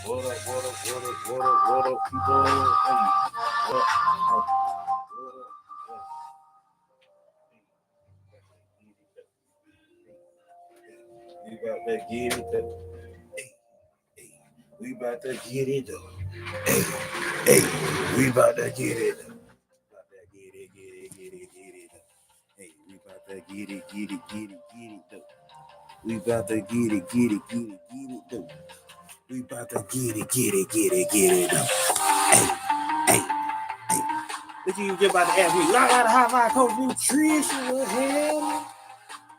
What up, what up, what up, what up, what up, people? Hey, what up? We about to get it though. Hey, we about to get it though. Hey, we about to get it though. About to get it though. Hey, we about to get it though. We about to get it though. We about to get it though. Hey, hey. Look, you just about to ask me, y'all got a hot fire coach nutrition? What's happening?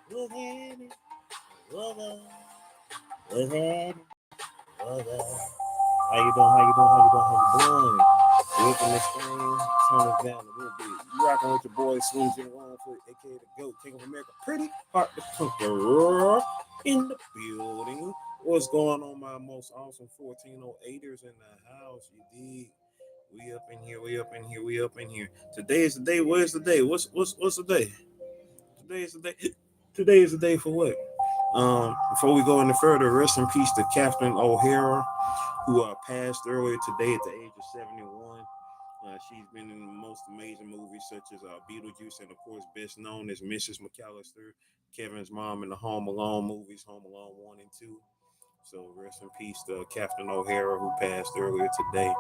What's happening? What's up? What's happening? What's up? How you doing? Welcome this thing. Turn it down a little bit. You rocking with your boy Slim Jim Longfoot, aka the GOAT, King of America. Pretty hard to conquer in the building. What's going on, my most awesome 1408ers in the house? You dig? We up in here. Today is the day. Where's the day? What's the day? Today is the day. Today is the day for what? Before we go any further, rest in peace to Captain O'Hara, who passed earlier today at the age of 71. She's been in the most amazing movies such as Beetlejuice and, of course, best known as Mrs. McAllister, Kevin's mom in the Home Alone movies, Home Alone 1 and 2. So rest in peace to Captain O'Hara, who passed earlier today.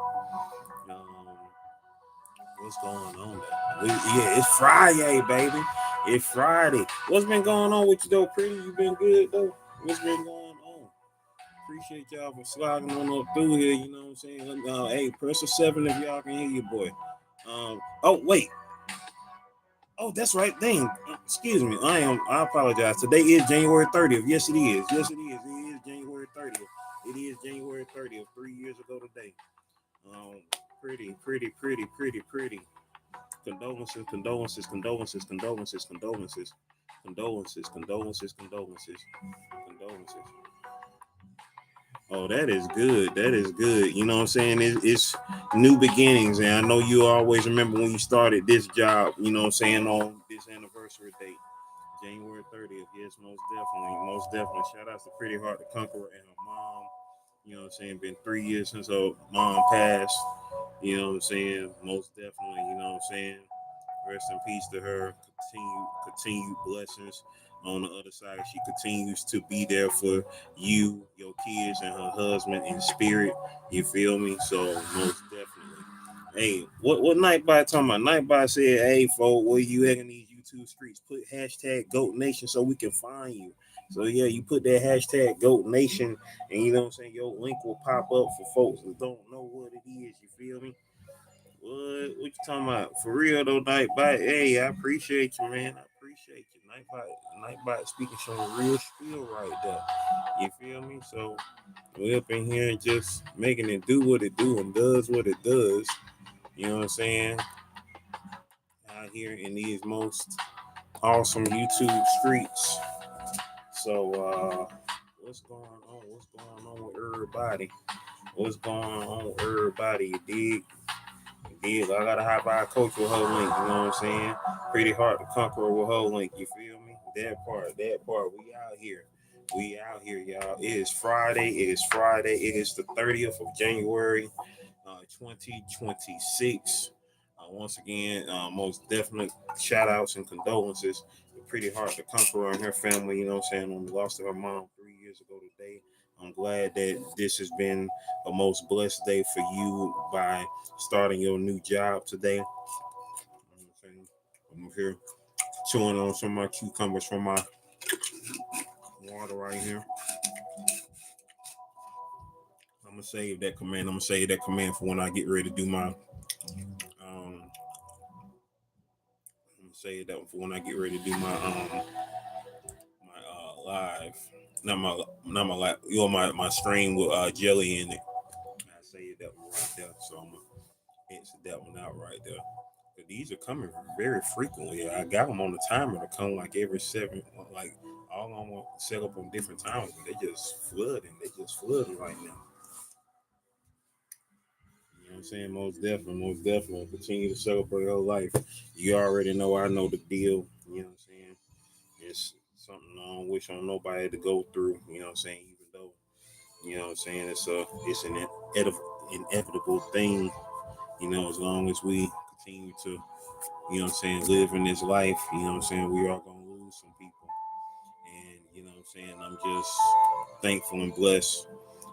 What's going on there? Yeah, it's Friday, baby. It's Friday. What's been going on with you, though, Pretty? You been good, though? What's been going on? Appreciate y'all for sliding on up through here, you know what I'm saying? Hey, press a 7 if y'all can hear your boy. Oh, wait. Oh, that's right. Dang. Excuse me. I apologize. Today is January 30th. Yes, it is. It is January 30th. It is January 30th, 3 years ago today. Pretty. Condolences. Oh, that is good. You know what I'm saying? It's new beginnings. And I know you always remember when you started this job, you know what I'm saying, on this anniversary date, January 30th. Yes, most definitely. Shout out to Pretty Hard to Conqueror and her mom. You know what I'm saying? Been 3 years since her mom passed. You know what I'm saying? Most definitely. You know what I'm saying? Rest in peace to her. Continued blessings on the other side. She continues to be there for you, your kids, and her husband in spirit. You feel me? So most definitely. Hey, what Nightbot talking about? Nightbot said, "Hey, folks, where you at in these YouTube streets? Put hashtag Goat Nation so we can find you." So yeah, you put that hashtag Goat Nation, and you know what I'm saying. Your link will pop up for folks who don't know what it is. You feel me? What you talking about? For real though, Nightbot. Hey, I appreciate you, man. I appreciate you. Nightbot speaking some real spiel right there. You feel me? So we up in here and just making it do what it do and does what it does. You know what I'm saying? Out here in these most awesome YouTube streets. So what's going on? What's going on with everybody? What's going on with everybody? You dig? I got a high vibe coach with her link, you know what I'm saying? Pretty hard to conquer with her link, you feel me? That part. We out here. Y'all. It is Friday. It is the 30th of January, 2026. Once again, most definite shout outs and condolences. Pretty hard to conquer and her family, you know what I'm saying? On the loss of her mom 3 years ago today. I'm glad that this has been a most blessed day for you by starting your new job today. I'm here chewing on some of my cucumbers from my water right here. I'm gonna save that command for when I get ready to do my live. Not my live. You know my stream with jelly in it. I saved that one right there, so I'm gonna answer that one out right there. But these are coming very frequently. I got them on the timer to come like every 7, like all of them set up on different times, but they just flooding. Right now. You know what I'm saying? Most definitely. Continue to celebrate your life. You already know I know the deal. You know what I'm saying? It's something I don't wish on nobody to go through. You know what I'm saying? Even though You know what I'm saying? It's an inevitable thing. You know, as long as we continue to, you know what I'm saying, live in this life, you know what I'm saying, we are gonna lose some people. And you know what I'm saying, I'm just thankful and blessed.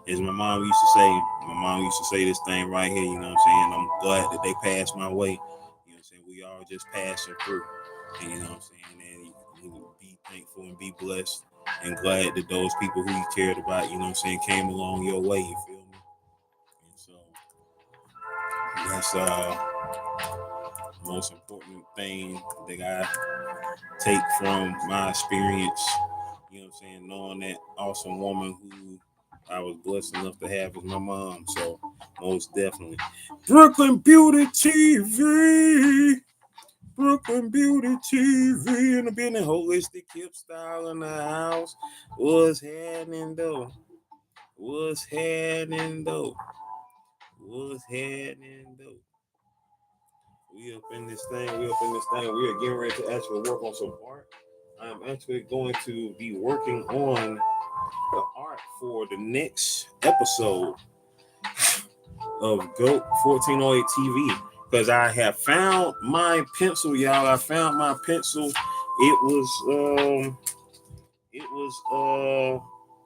As my mom used to say this thing right here, you know what I'm saying? I'm glad that they passed my way. You know what I'm saying? We all just passing through. And you know what I'm saying? And you be thankful and be blessed and glad that those people who you cared about, you know what I'm saying, came along your way, you feel me? And so that's most important thing that I take from my experience, you know what I'm saying, knowing that awesome woman who I was blessed enough to have as my mom. So most definitely. Brooklyn Beauty TV. Brooklyn Beauty TV in the building. Holistic hip style in the house. What's happening though? What's happening though? What's happening though? We up in this thing. We are getting ready to actually work on some art. I'm actually going to be working on the art for the next episode of GOAT 1408 TV because I have found my pencil, y'all. I found my pencil. It was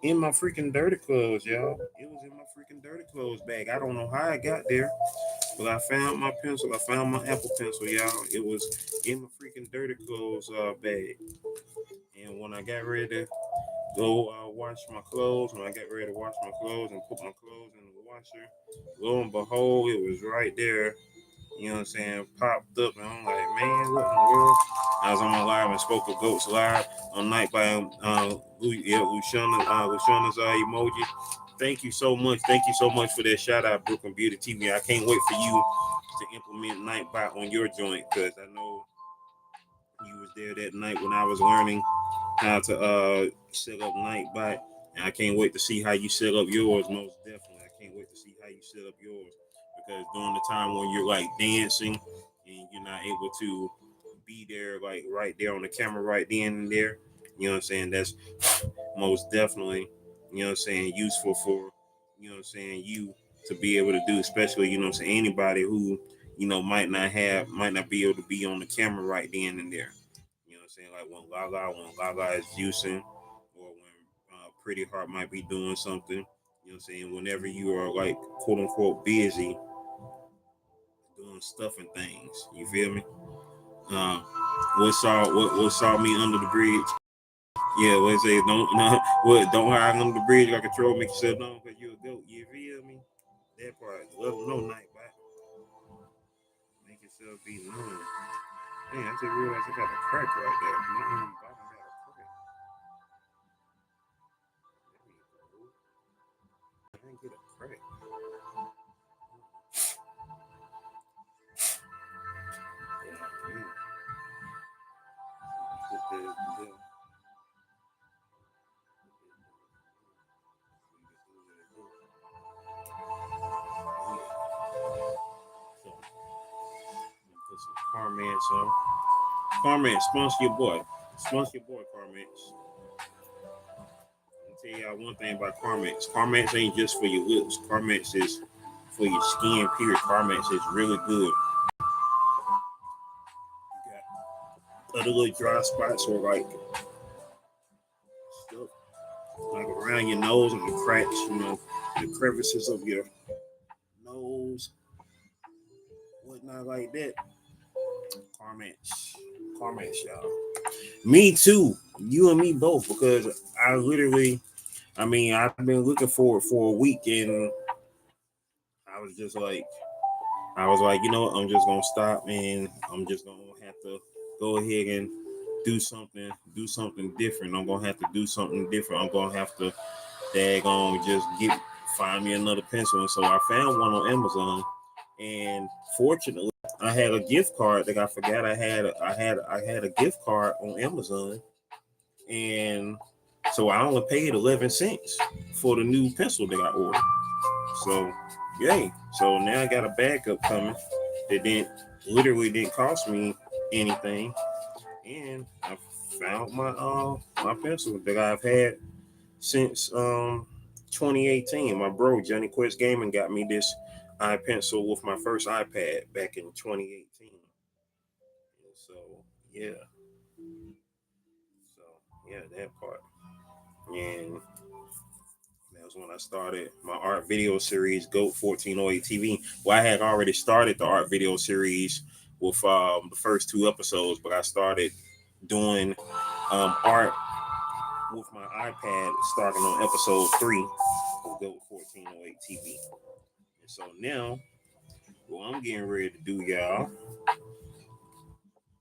in my freaking dirty clothes, y'all. It was in my freaking dirty clothes bag. I don't know how I got there. But I found my pencil. I found my Apple pencil, y'all. It was in my freaking dirty clothes bag. And when I got ready to go wash my clothes, when I got ready to wash my clothes and put my clothes in the washer, lo and behold, it was right there. You know what I'm saying? Popped up, and I'm like, man, what in the world? I was on my live and spoke with Goats Live on Night by Luciana's emoji. Thank you so much. Thank you so much for that shout out, Brooklyn Beauty TV. I can't wait for you to implement Nightbot on your joint because I know you was there that night when I was learning how to set up Nightbot, and I can't wait to see how you set up yours. Most definitely, I can't wait to see how you set up yours because during the time when you're like dancing and you're not able to be there like right there on the camera right then and there, you know what I'm saying? That's most definitely, you know what I'm saying, useful for, you know what I'm saying, you to be able to do, especially, you know what I'm saying, anybody who, you know, might not be able to be on the camera right then and there. You know what I'm saying? Like when Gaga is juicing or when Pretty Heart might be doing something, you know what I'm saying? Whenever you are like quote unquote busy doing stuff and things, you feel me? Uh, what saw me under the bridge? Yeah, what say don't no, what don't hide under the bridge like a troll, make yourself known because you a goat. You feel me? That part. Let them know night back. Make yourself be known. Man, I just realized I got a crack right there. My bottom got a crack. I didn't get a crack. Yeah, man. Put that. So, put some Carmans on. Carman, sponsor your boy. Sponsor your boy, Carmax. Let me tell y'all one thing about Carmax. Carmax ain't just for your lips. Carmax is for your skin, period. Carmax is really good. You got other little dry spots or like stuff like around your nose and the cracks, you know, the crevices of your nose, whatnot like that. Carmax. Carmax, y'all. Me too. You and me both, because I've been looking for it for a week, and I was just like, you know what, I'm just gonna stop and I'm just gonna have to go ahead and do something different. I'm gonna have to do something different. I'm gonna have to just find me another pencil. And so I found one on Amazon, and fortunately I had a gift card that I forgot I had a gift card on Amazon, and so I only paid 11 cents for the new pencil that I ordered. So, yay. So now I got a backup coming that didn't cost me anything. And I found my pencil that I've had since 2018. My bro Johnny Quest Gaming got me this iPencil with my first iPad back in 2018. So yeah, so yeah, that part. And that was when I started my art video series, GOAT 1408 TV. Well, I had already started the art video series with the first two episodes, but I started doing art with my iPad starting on episode 3 of GOAT 1408 TV. And so now, what I'm getting ready to do, y'all,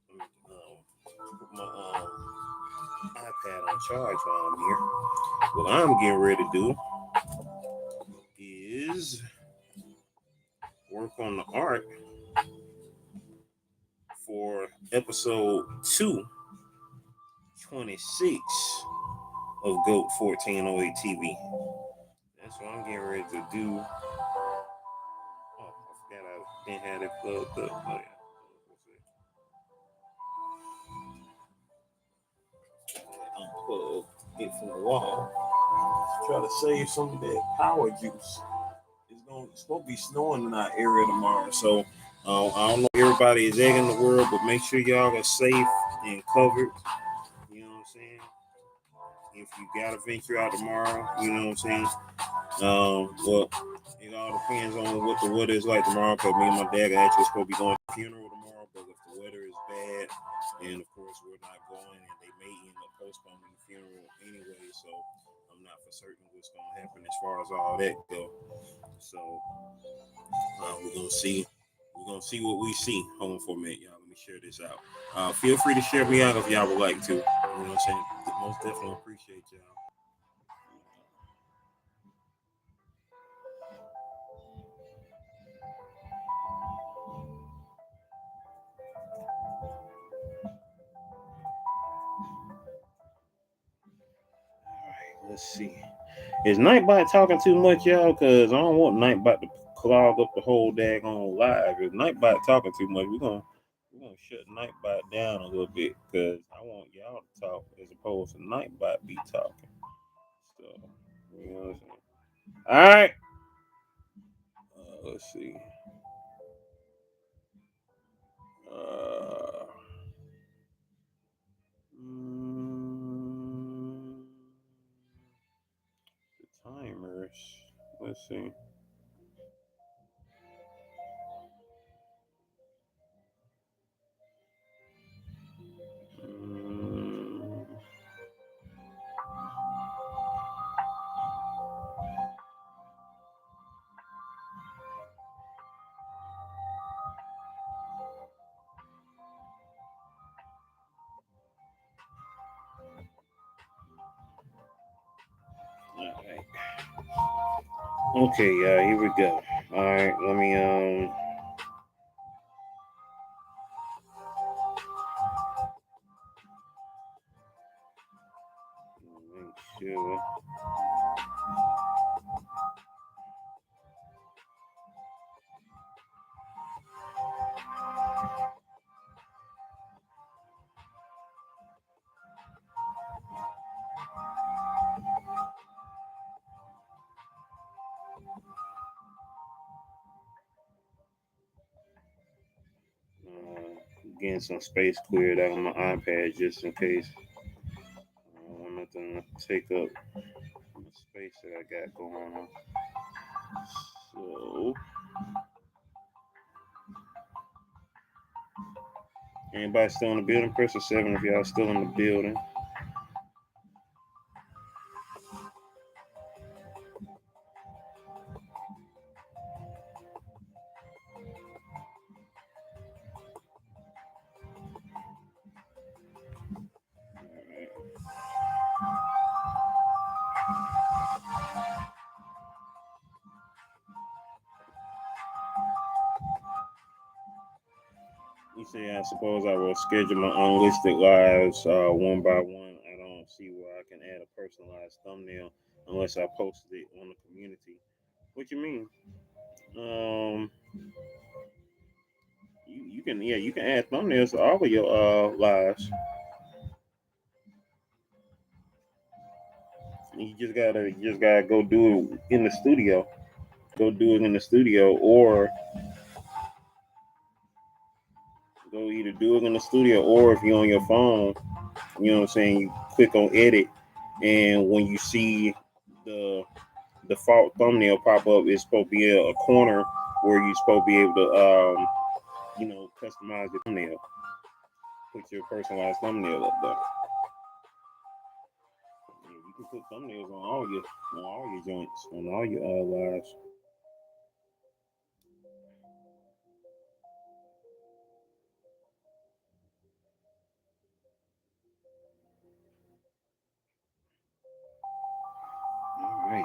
let me put my iPad on charge while I'm here. What I'm getting ready to do is work on the art for episode 226 of GOAT 1408 TV. That's what I'm getting ready to do. Oh, I forgot I didn't have it plugged up. Oh, yeah. Unplug it from the wall. Try to save some of that power juice. It's supposed to be snowing in our area tomorrow, so I don't know if everybody is egg in the world, but make sure y'all are safe and covered. You know what I'm saying? If you gotta venture out tomorrow, you know what I'm saying? Well, it all depends on what the weather is like tomorrow. Cause me and my dad are actually supposed to be going to the funeral tomorrow, but if the weather is bad, and of course we're not going, and they may end up postponing the funeral anyway, so I'm not for certain what's gonna happen as far as all that go. So we're gonna see. We're gonna see what we see. Hold on for a minute, y'all. Let me share this out. Feel free to share me out if y'all would like to. You know what I'm saying? Most definitely appreciate y'all. All right, let's see. Is Nightbot talking too much, y'all? Cause I don't want Nightbot to clog up the whole daggone live. If Nightbot talking too much, we're gonna shut Nightbot down a little bit. Cause I want y'all to talk as opposed to Nightbot be talking. So you know what I'm saying? All right. Let's see. Uh, mm, the timers. Let's see. Mm, all right. Okay, here we go. All right, let me make sure. Getting some space cleared out on my iPad just in case. I don't want nothing to take up the space that I got going on. So, anybody still in the building? Press a 7 if y'all still in the building. You say I suppose I will schedule my unlisted lives one by one. I don't see where I can add a personalized thumbnail unless I posted it on the community. What you mean? Um, you can you can add thumbnails to all of your lives. You just gotta go do it in the studio. Go do it in the studio, or go either do it in the studio, or if you're on your phone, you know what I'm saying, you click on edit, and when you see the default thumbnail pop up, it's supposed to be a corner where you're supposed to be able to customize the thumbnail, put your personalized thumbnail up there. Yeah, you can put thumbnails on all your joints, on all your lives. Alrighty.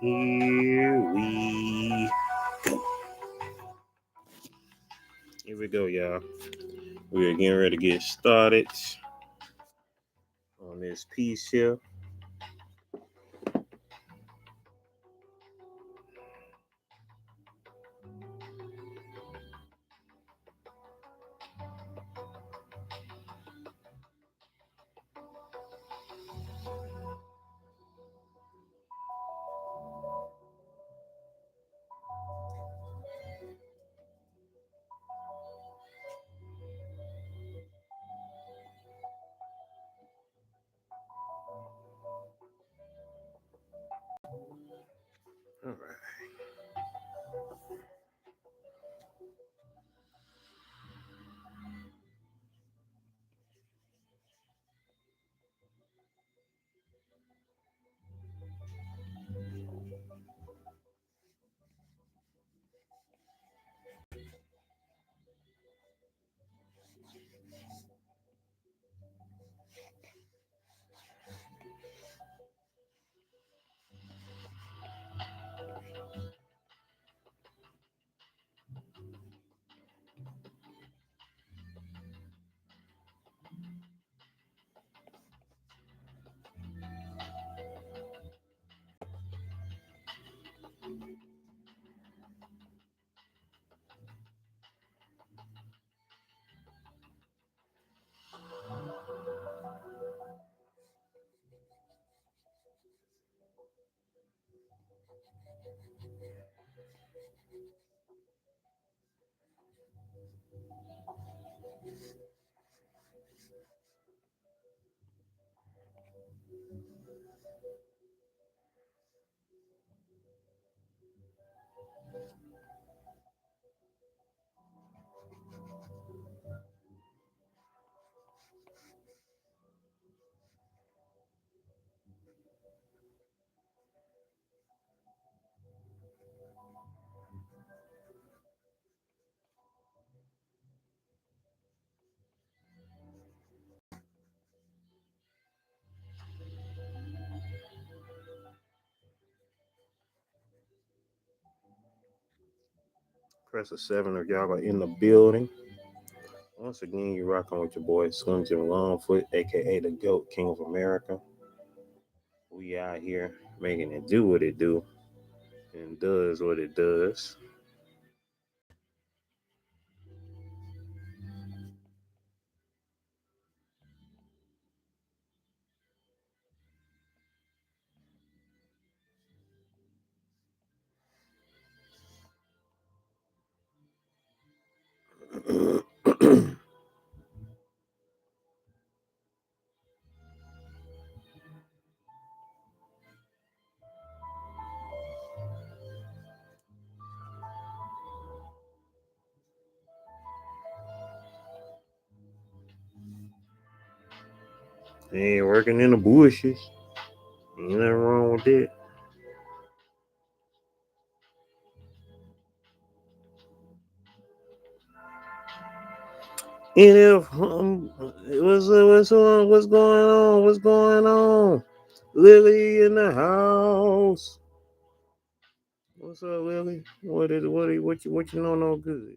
Here we Here we go, y'all. We are getting ready to get started on this piece here. All right. Press a 7 if y'all are in the building. Once again, you're rocking with your boy Slim Jim Longfoot, aka the GOAT, King of America. We out here making it do what it do and does what it does. Ain't working in the bushes. Ain't nothing wrong with that. And if what's going on? What's going on? Lily in the house. What's up, Lily? What you know no good?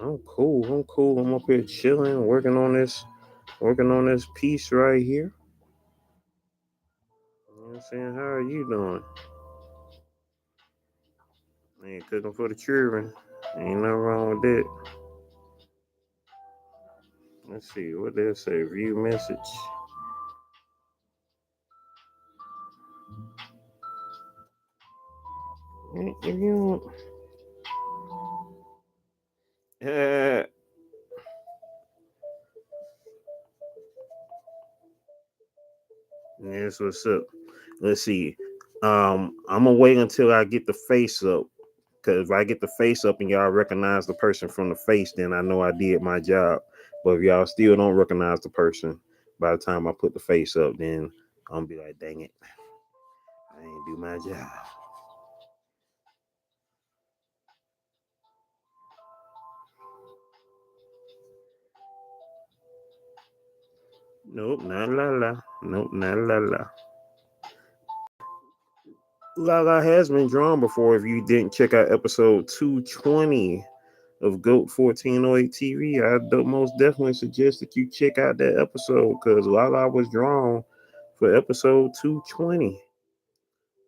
I'm cool. I'm cool. I'm up here chilling, working on this piece right here. You know what I'm saying? How are you doing? Man, cooking for the children. Ain't nothing wrong with that. Let's see what they say. View message. If you that's what's up. Let's see. I'm gonna wait until I get the face up. Cause if I get the face up and y'all recognize the person from the face, then I know I did my job. But if y'all still don't recognize the person by the time I put the face up, then I'm gonna be like, dang it, I ain't do my job. Nope, not la la. Nope, not la la. Lala has been drawn before. If you didn't check out episode 220 of GOAT 1408 TV, I most definitely suggest that you check out that episode because Lala was drawn for episode 220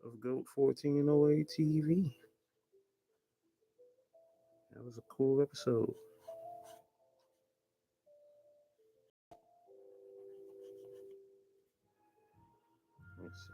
of GOAT 1408 TV. That was a cool episode. Let's see.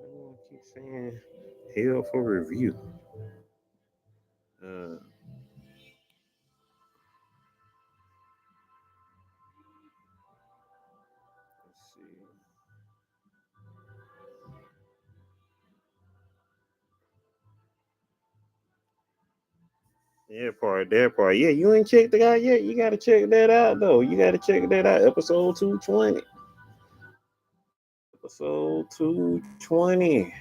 I keep saying hell for review. Let's see. That part. Yeah, you ain't checked it out yet. You gotta check that out though. You gotta check that out. Episode 220. Episode 220.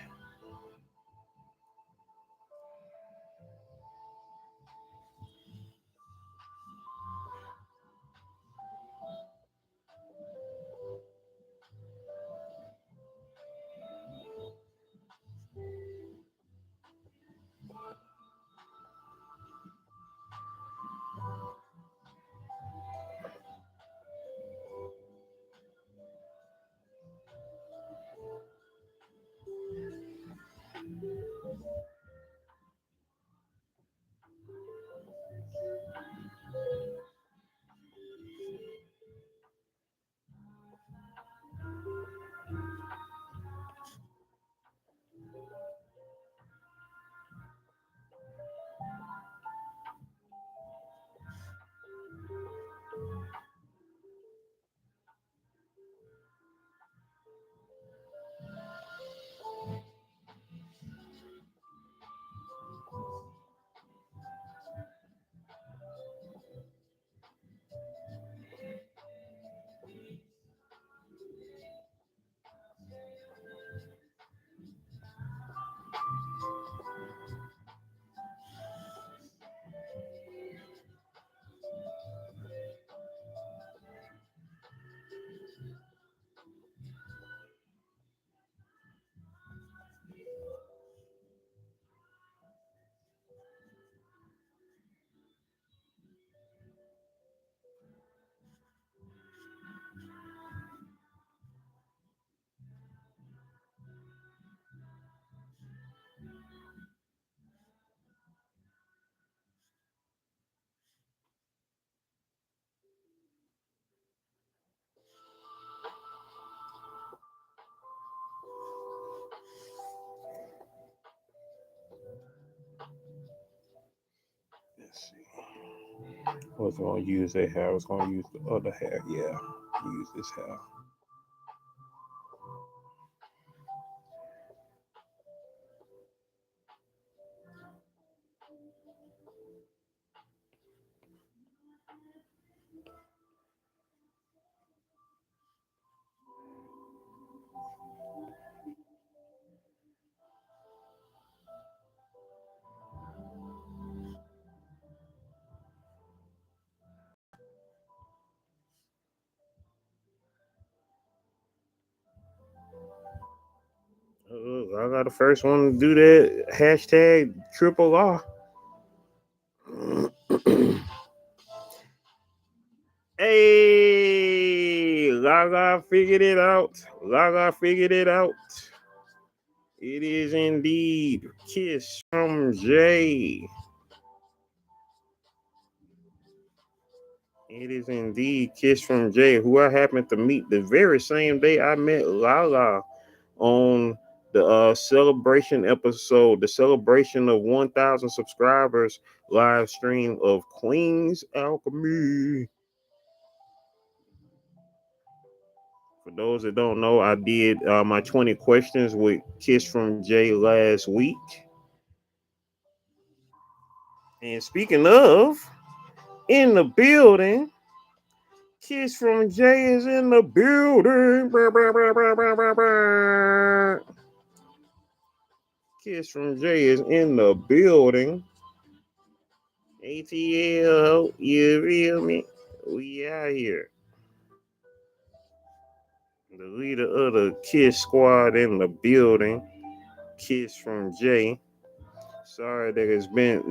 Let's see. I was gonna use that hair. I was gonna use the other hair. Yeah, use this hair. I got the first one to do that. Hashtag triple R. Hey, Gaga figured it out. Gaga figured it out. It is indeed Kiss from Jay. It is indeed Kiss from Jay, who I happened to meet the very same day I met Lala on the celebration episode, the celebration of 1,000 subscribers live stream of Queen's Alchemy. For those that don't know, I did my 20 questions with Kiss from Jay last week. And speaking of, in the building, Kiss from Jay is in the building. Kiss from Jay is in the building. ATL, you feel me? We out here. The leader of the Kiss squad in the building. Kiss from Jay. Sorry that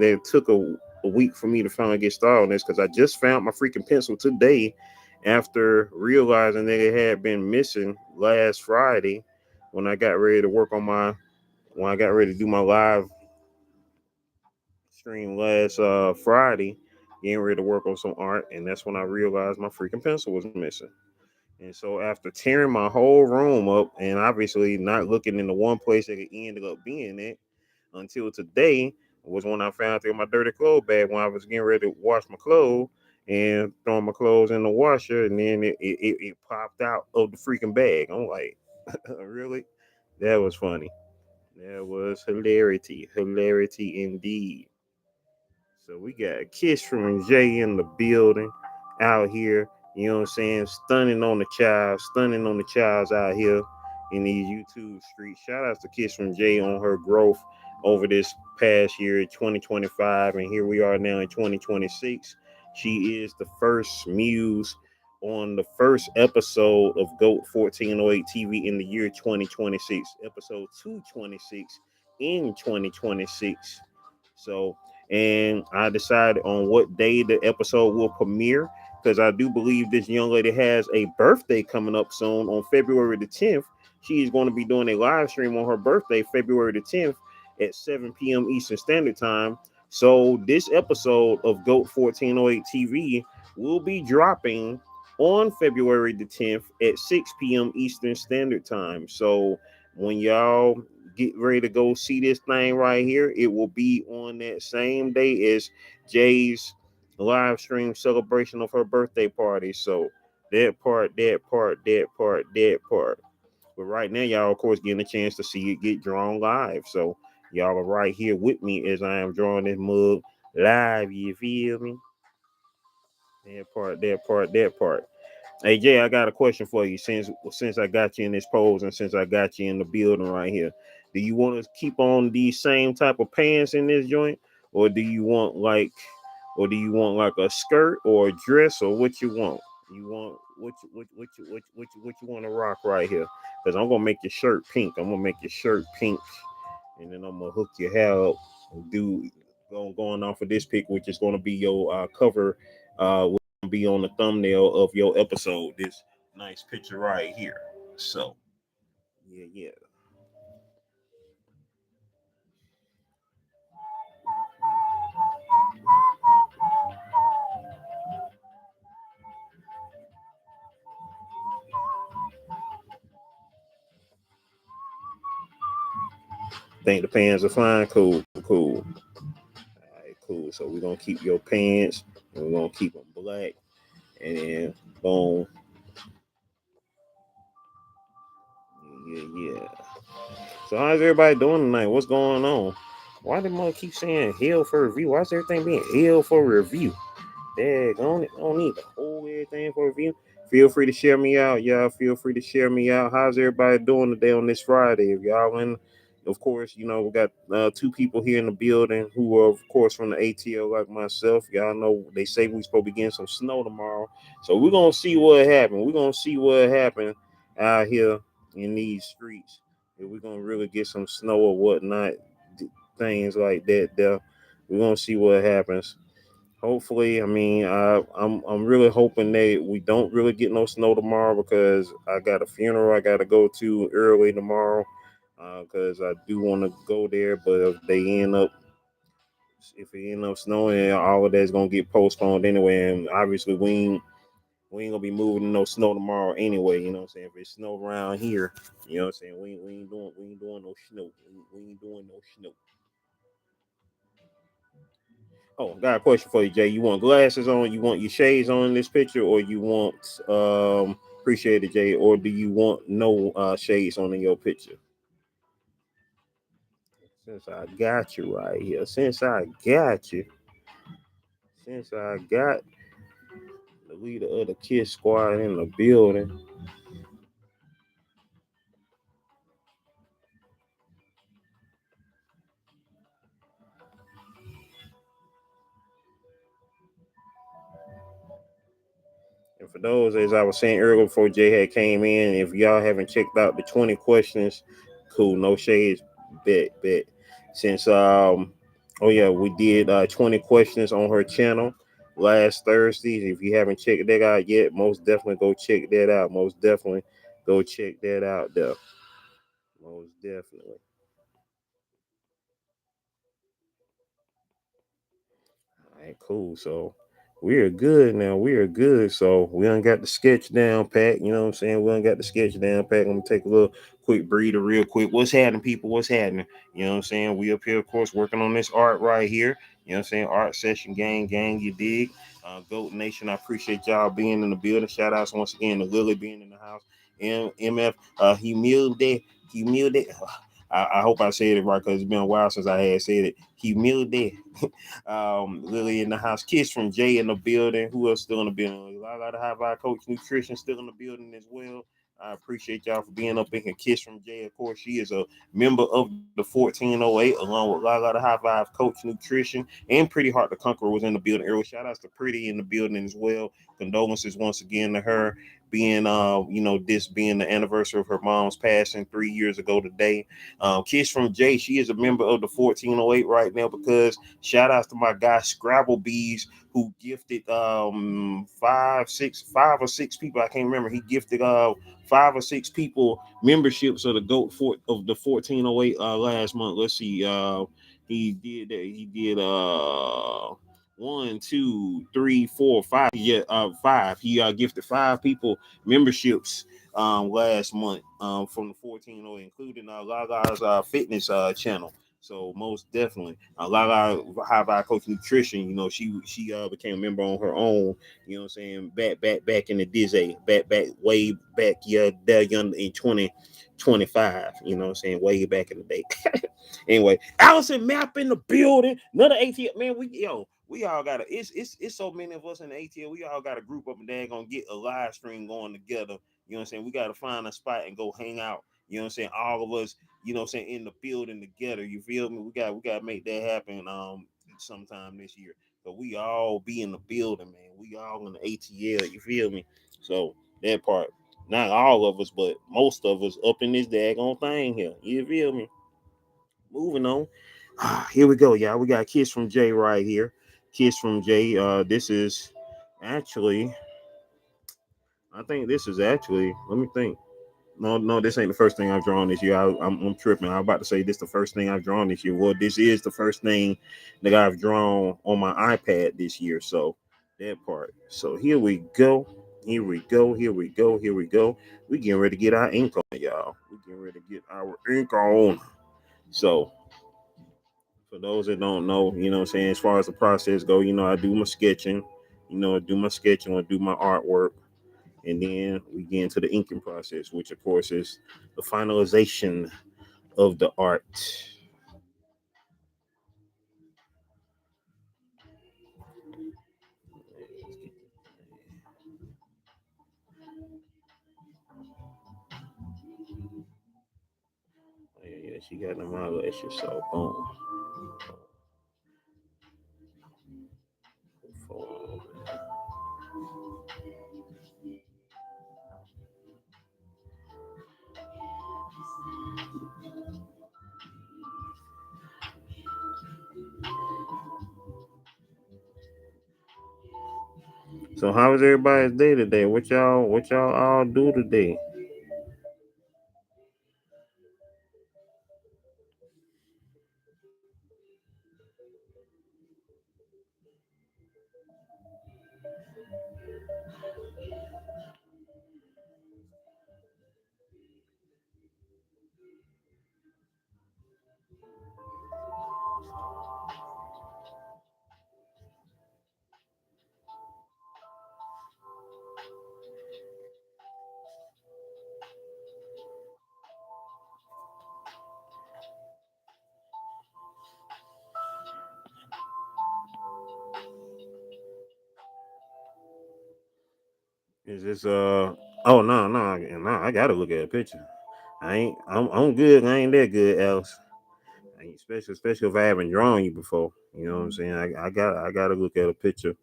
it took a week for me to finally get started on this because I just found my freaking pencil today after realizing that it had been missing last Friday when I got ready to work on when I got ready to do my live stream last Friday, getting ready to work on some art, and that's when I realized my freaking pencil was missing. And so after tearing my whole room up and obviously not looking in the one place that it ended up being at until today was when I found it in my dirty clothes bag when I was getting ready to wash my clothes and throwing my clothes in the washer, and then it popped out of the freaking bag. I'm like, really? That was funny. That was hilarity indeed. So we got a Kiss from Jay in the building out here. You know what I'm saying? Stunning on the childs out here in these YouTube streets. Shout out to Kiss from Jay on her growth over this past year, 2025. And here we are now in 2026. She is the first muse on the first episode of GOAT 1408 TV in the year 2026, episode 226 in 2026. So, and I decided on what day the episode will premiere because I do believe this young lady has a birthday coming up soon on February the 10th. She is going to be doing a live stream on her birthday, February the 10th at 7 p.m. Eastern Standard Time. So, this episode of GOAT 1408 TV will be dropping on February the 10th at 6 p.m. Eastern Standard Time. So, when y'all get ready to go see this thing right here, it will be on that same day as Jay's live stream celebration of her birthday party. So that part. But right now, y'all, of course, getting a chance to see it get drawn live. So y'all are right here with me as I am drawing this mug live. You feel me? That part. Hey Jay, I got a question for you. Since I got you in this pose and since I got you in the building right here, do you want to keep on these same type of pants in this joint, or do you want like a skirt or a dress, or what you want? You want what you want to rock right here? Because I'm gonna make your shirt pink. I'm gonna make your shirt pink, and then I'm gonna hook your hair up. Do going off of this pic, which is gonna be your cover. Be on the thumbnail of your episode. This nice picture right here. So, yeah. Think the pants are fine. Cool. All right, cool. So we're gonna keep your pants We're gonna keep them black, and then boom. Yeah. So how's everybody doing tonight? What's going on? Why did mother keep saying hell for review? Why is everything being hell for review? Daggone it. I don't need to hold everything for review. Feel free to share me out, y'all. Feel free to share me out. How's everybody doing today on this Friday? If y'all in, of course, we got two people here in the building who are, of course, from the ATL like myself. Y'all know they say we supposed to be getting some snow tomorrow. So we're going to see what happens. We're going to see what happens out here in these streets. If we're going to really get some snow or whatnot, things like that there. We're going to see what happens. Hopefully, I mean, I'm really hoping that we don't really get no snow tomorrow because I got a funeral I got to go to early tomorrow. Because I do want to go there, but if it end up snowing, all of that's gonna get postponed anyway. And obviously, we ain't gonna be moving no snow tomorrow anyway. You know what I'm saying? If it's snow around here, you know what I'm saying? We ain't doing no snow. We ain't doing no snow. Oh, got a question for you, Jay. You want glasses on? You want your shades on in this picture, or you want appreciate it, Jay, or do you want no shades on in your picture? Since I got you right here, since I got the leader of the Kiss Squad in the building. And for those, as I was saying earlier before Jay had came in, if y'all haven't checked out the 20 questions, cool, no shades, bet. Since oh yeah, we did 20 questions on her channel last Thursday. If you haven't checked that out yet, most definitely go check that out. Most definitely go check that out there. Most definitely. All right, cool. So we are good now. We are good. So we done got the sketch down pat. You know what I'm saying? We done got the sketch down pat. I'm gonna take a little quick breather real quick. What's happening, people? What's happening? You know what I'm saying? We up here, of course, working on this art right here. You know what I'm saying? Art session gang, you dig? Goat Nation, I appreciate y'all being in the building. Shout outs once again to Lily being in the house. MF, humility. I hope I said it right because it's been a while since I had said it. Humility. Lily in the house. Kiss from Jay in the building. Who else still in the building? I got to have our coach nutrition still in the building as well. I appreciate y'all for being up in here. Kiss from Jay. Of course, she is a member of the 1408, along with Lala the High Five Coach Nutrition, and Pretty Heart the Conqueror was in the building earlier. Shout outs to Pretty in the building as well. Condolences once again to her being this being the anniversary of her mom's passing 3 years ago today. Kiss from Jay, she is a member of the 1408 right now because shout outs to my guy Scrabble Bees who gifted five or six people. I can't remember. He gifted 5 or 6 people memberships of the of the 1408 last month. Let's see. He did that. He did 1, 2, 3, 4, 5. Yeah, 5. He gifted 5 people memberships last month from the 1408, including Laga's fitness channel. So most definitely, Lala High Vibe Coach Nutrition. She became a member on her own. You know what I'm saying? Back in the Disney, back way back, yeah, that young in 2025. You know what I'm saying? Way back in the day. Anyway, Allison Map in the building. Another ATL man. We all got it's so many of us in the ATL. We all got to group up and then gonna get a live stream going together. You know what I'm saying? We got to find a spot and go hang out. You know what I'm saying? All of us, you know what I'm saying, in the building together. You feel me? We got to make that happen sometime this year. So we all be in the building, man. We all in the ATL. You feel me? So that part, not all of us, but most of us up in this daggone thing here. You feel me? Moving on. Here we go, y'all. We got a Kiss from Jay right here. Kiss from Jay. This is actually, I think this is actually, let me think. No, this ain't the first thing I've drawn this year. I'm tripping. I'm about to say this the first thing I've drawn this year. Well, this is the first thing that I've drawn on my iPad this year. So that part. So here we go. Here we go. Here we go. Here we go. We getting ready to get our ink on, y'all. We getting ready to get our ink on. So for those that don't know, you know what I'm saying, as far as the process go, I do my sketching. do my sketching, or do my artwork, and then we get into the inking process, which of course is the finalization of the art. Yeah, she got them eyelashes, so boom. So how was everybody's day today? What y'all all do today? Is this oh no, I gotta look at a picture. I'm good. I ain't that good, Alice. I ain't especially if I haven't drawn you before. You know what I'm saying? I gotta look at a picture,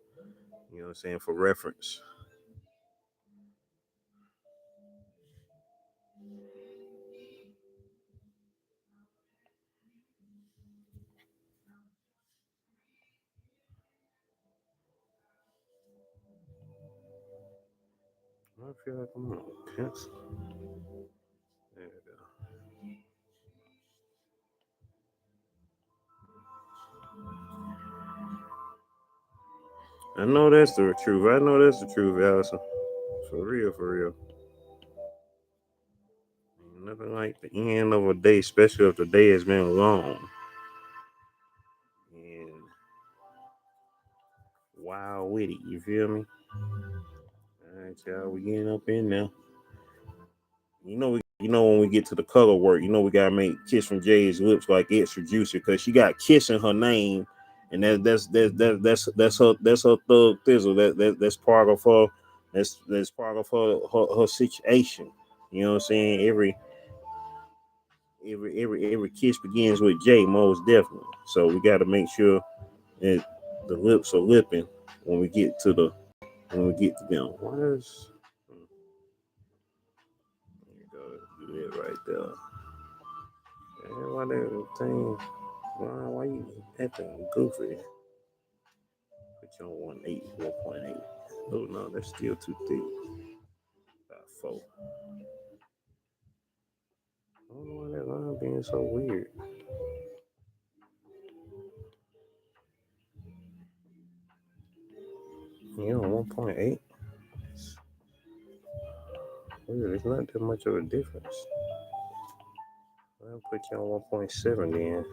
you know what I'm saying, for reference. I feel like I'm on a pencil. There we go. I know that's the truth. I know that's the truth, Allison. For real, for real. Ain't nothing like the end of a day, especially if the day has been long. And wild witty, you feel me? All right, y'all, we getting up in now. When we get to the color work, we gotta make Kiss from Jay's lips like extra juicy because she got Kiss in her name, and that's her thug thizzle. That's part of her. That's part of her situation. You know what I'm saying? Every kiss begins with J, most definitely. So we got to make sure that the lips are lipping when we get to them. What is? You gotta do that right there. Man, why that thing? Why you acting goofy? Put you on 1.8. Oh no, that's still too thick. About 4. I don't know why that line being so weird. You know, 1.8. It's not that much of a difference. I'll put you on 1.7 then.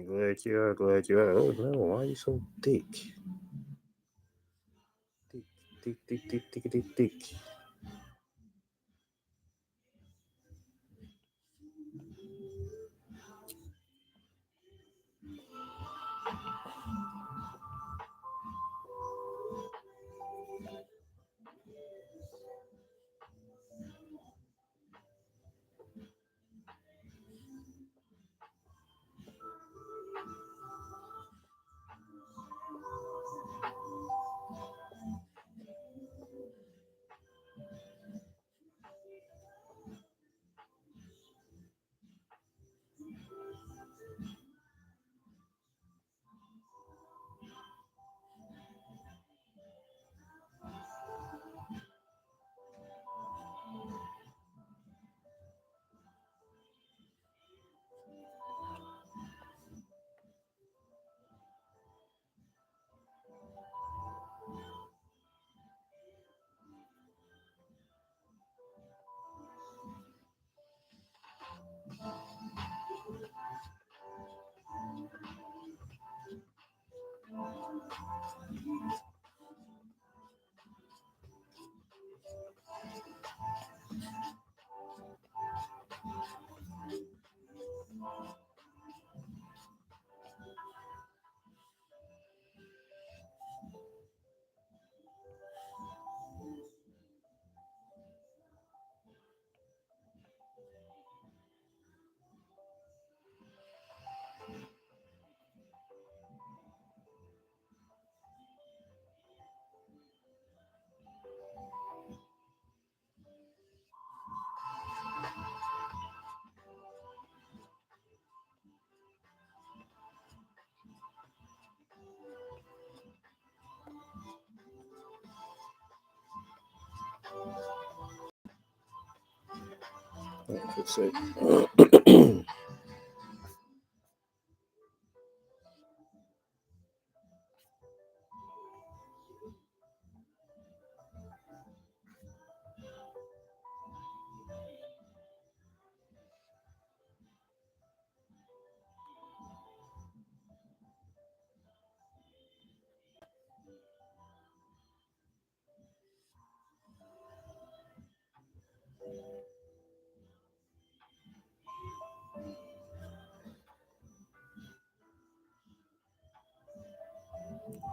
Glad you are. Oh no, why are you so thick? Thick, thick.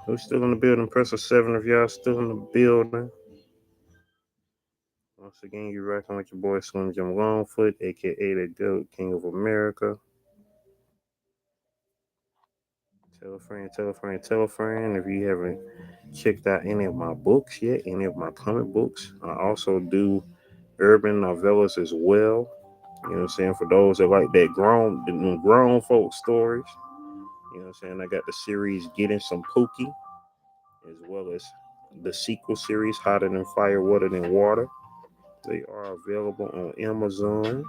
Who's still in the building? Press a 7 if y'all still in the building. Once again, you're rocking with your boy Slim Jim Longfoot, aka the GOAT, King of America. Tell a friend, tell a friend, tell a friend. If you haven't checked out any of my books yet, any of my comic books, I also do urban novellas as well. You know what I'm saying? For those that like that grown folk stories. You know what I'm saying? I got the series Getting Some Pookie, as well as the sequel series Hotter Than Fire, Wetter Than Water. They are available on Amazon.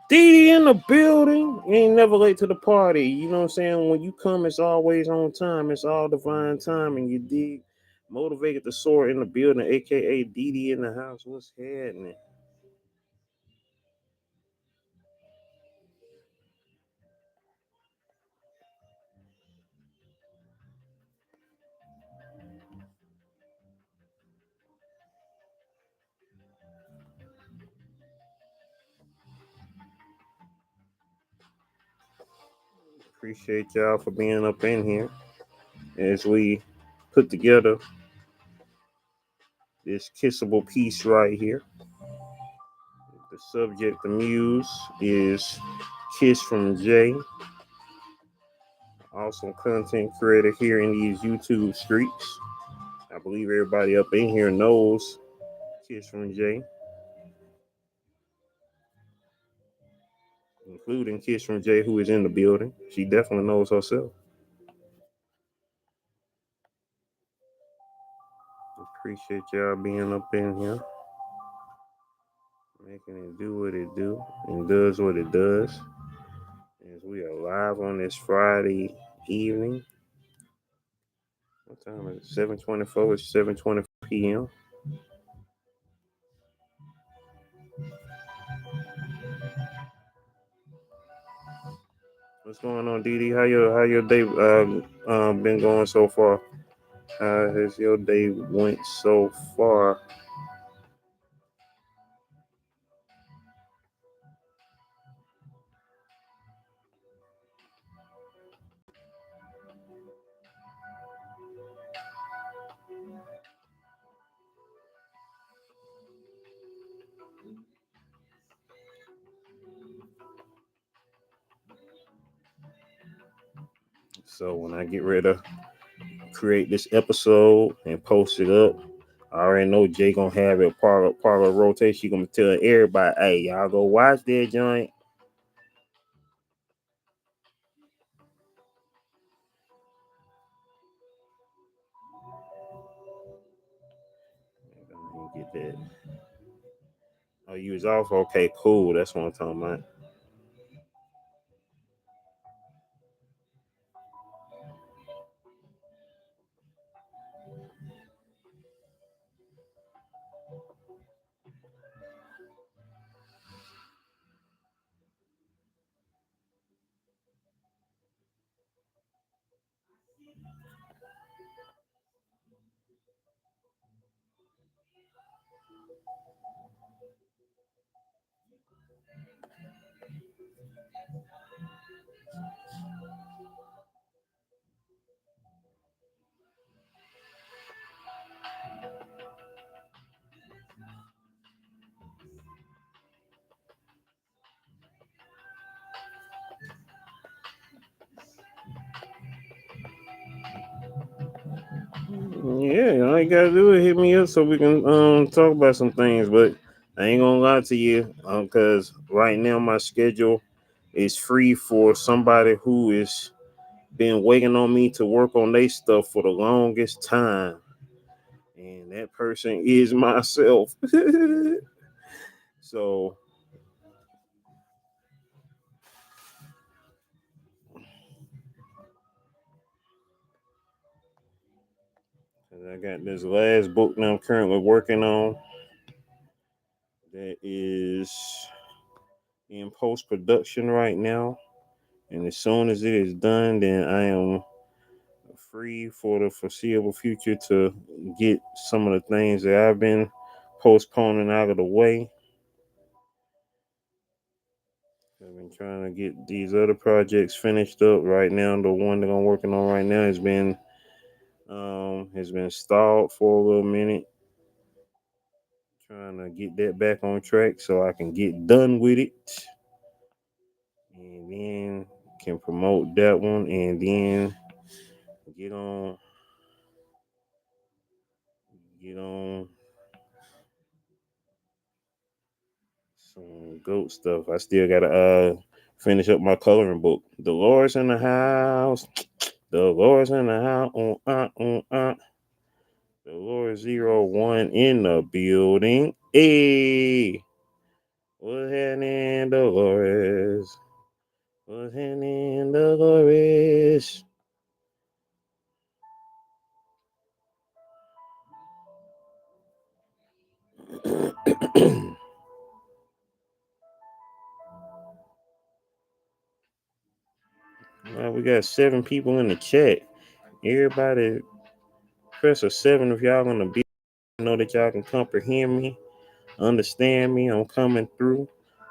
Dee in the building. You ain't never late to the party. You know what I'm saying? When you come, it's always on time. It's all divine time. And you dig. Motivated to soar in the building, aka Dee in the house. What's happening? Appreciate y'all for being up in here as we put together this kissable piece right here. The subject, the muse, is Kiss from Jay. Awesome content creator here in these YouTube streets. I believe everybody up in here knows Kiss from Jay, including Kiss from Jay, who is in the building. She definitely knows herself. Appreciate y'all being up in here, making it do what it do and does what it does. As we are live on this Friday evening. What time is it? 7:24. It's 7:20 p.m. What's going on, Dee Dee? How your day been going so far? How has your day went so far? So when I get ready to create this episode and post it up, I already know Jay gonna have it part of rotation. She gonna tell everybody, "Hey, y'all go watch that joint." Get that. Oh, you was off? Okay, cool. That's what I'm talking about. Yeah, all you gotta do is hit me up so we can talk about some things. But I ain't gonna lie to you, cause right now my schedule is free for somebody who is been waiting on me to work on their stuff for the longest time, and that person is myself. So I got this last book that I'm currently working on that is in post production right now. And as soon as it is done, then I am free for the foreseeable future to get some of the things that I've been postponing out of the way. I've been trying to get these other projects finished up right now. The one that I'm working on right now has been stalled for a little minute. Trying to get that back on track so I can get done with it, and then can promote that one, and then get on get on some goat stuff. I still gotta finish up my coloring book. The Lord's in the house. The Lord's in the house. The Lord 01 in the building. Hey, what's happening, Dolores? What's happening, Dolores? We got 7 people in the chat. Everybody press a 7 if y'all gonna be know that y'all can comprehend me, understand me. I'm coming through.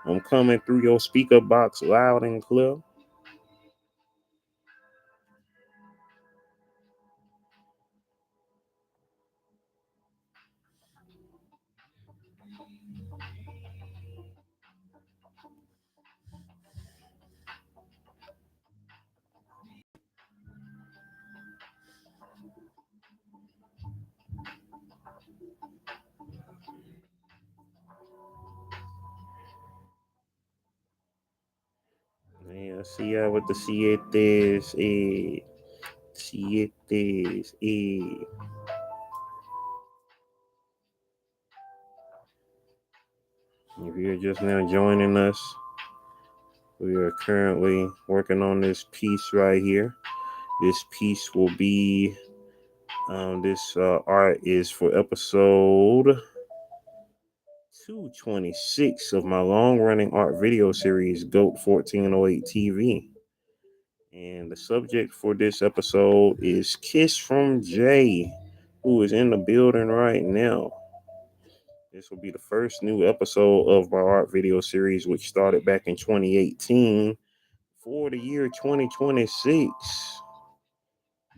I'm coming through your speaker box loud and clear. Yeah, see y'all with the sietes. Sietes. If you're just now joining us, we are currently working on this piece right here. This piece will be, this art is for episode 226 of my long running art video series, GOAT 1408 TV. And the subject for this episode is Kiss from Jay, who is in the building right now. This will be the first new episode of my art video series, which started back in 2018 for the year 2026.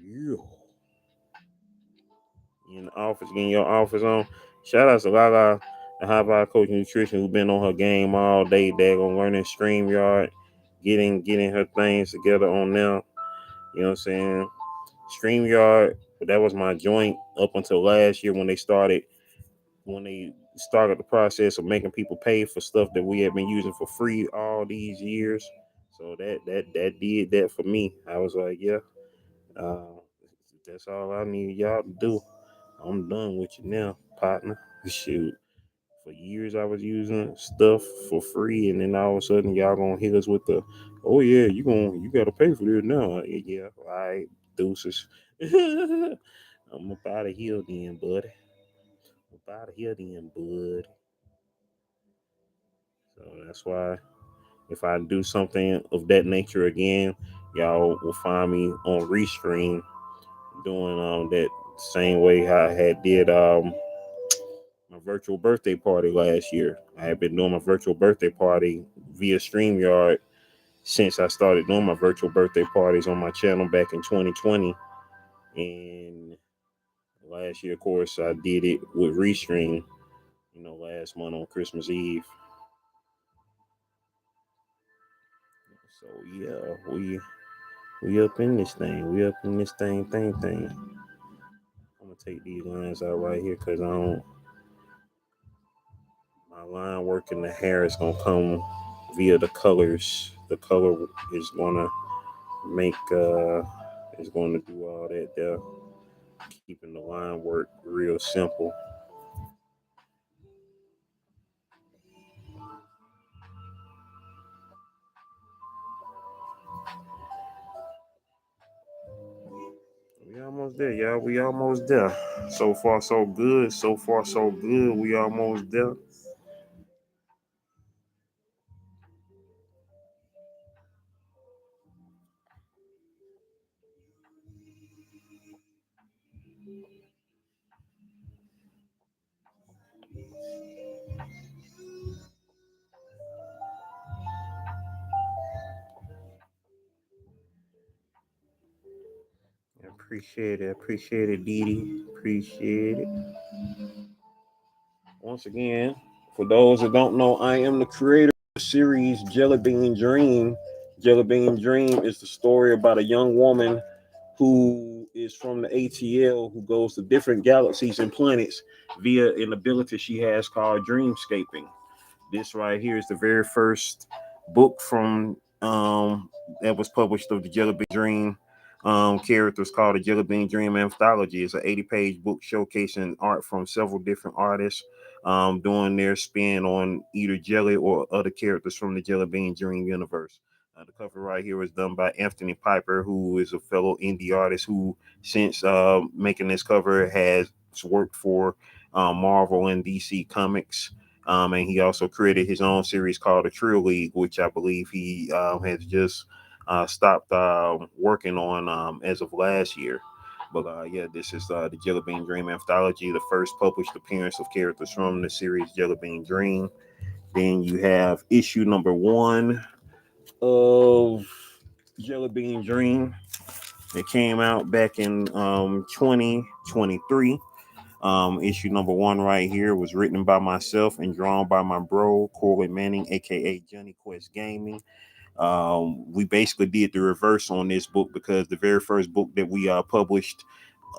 Yeah. In the office, getting your office on. Shout out to Lala, the high vibe coach nutrition, who's been on her game all day, daggone learning StreamYard, getting her things together on now. You know what I'm saying? StreamYard, that was my joint up until last year when they started the process of making people pay for stuff that we have been using for free all these years. So that did that for me. I was like, yeah, uh, that's all I need y'all to do. I'm done with you now, partner. Shoot. For years I was using stuff for free, and then all of a sudden y'all gonna hit us with the, oh yeah, you gotta pay for this now. Yeah, all right, deuces. I'm up out of here then, buddy. Up out of here then, bud. So that's why if I do something of that nature again, y'all will find me on Restream doing that same way how I had did my virtual birthday party last year. I had been doing my virtual birthday party via StreamYard since I started doing my virtual birthday parties on my channel back in 2020. And last year, of course, I did it with Restream, last month on Christmas Eve. So yeah, we up in this thing. We up in this thing. I'm gonna take these lines out right here because I don't. My line work in the hair is gonna come via the colors. The color is gonna make is gonna do all that there, keeping the line work real simple. We almost there, y'all. We almost there. So far, so good. So far, so good. We almost there. Appreciate it. Appreciate it, Dee Dee. Appreciate it. Once again, for those that don't know, I am the creator of the series Jelly Bean Dream. Jelly Bean Dream is the story about a young woman who is from the ATL who goes to different galaxies and planets via an ability she has called dreamscaping. This right here is the very first book from that was published of the Jelly Bean Dream characters called the Jelly Bean Dream Anthology. It's an 80-page book showcasing art from several different artists doing their spin on either Jelly or other characters from the Jelly Bean Dream universe. The cover right here was done by Anthony Piper, who is a fellow indie artist who, since making this cover, has worked for Marvel and DC Comics. And he also created his own series called the Trio League, which I believe he has just stopped working on as of last year. But yeah, this is the Jelly Bean Dream Anthology, the first published appearance of characters from the series Jelly Bean Dream. Then you have issue number 1 of Jelly Bean Dream. It came out back in 2023. Issue number 1 right here was written by myself and drawn by my bro, Corey Manning, aka Johnny Quest Gaming. We basically did the reverse on this book because the very first book that we published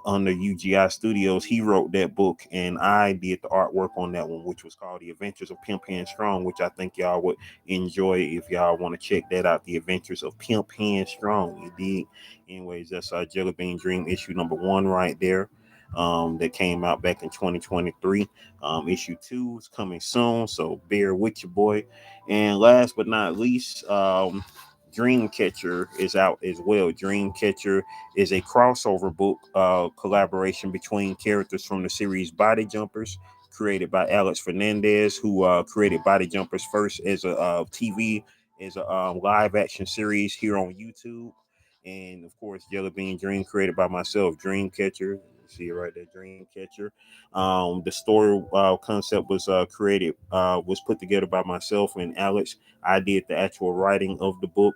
under UGI Studios, he wrote that book, and I did the artwork on that one, which was called The Adventures of Pimp Hand Strong, which I think y'all would enjoy if y'all want to check that out. The Adventures of Pimp Hand Strong, you dig? Anyways, that's Jelly Bean Dream issue number 1 right there. That came out back in 2023. Issue 2 is coming soon, so bear with your boy. And last but not least, Dreamcatcher is out as well. Dreamcatcher is a crossover book collaboration between characters from the series Body Jumpers, created by Alex Fernandez, who created Body Jumpers first as a TV, as a live action series here on YouTube. And of course, Jelly Bean Dream, created by myself, Dreamcatcher. See it right there, Dreamcatcher. The story concept was was put together by myself and Alex. I did the actual writing of the book,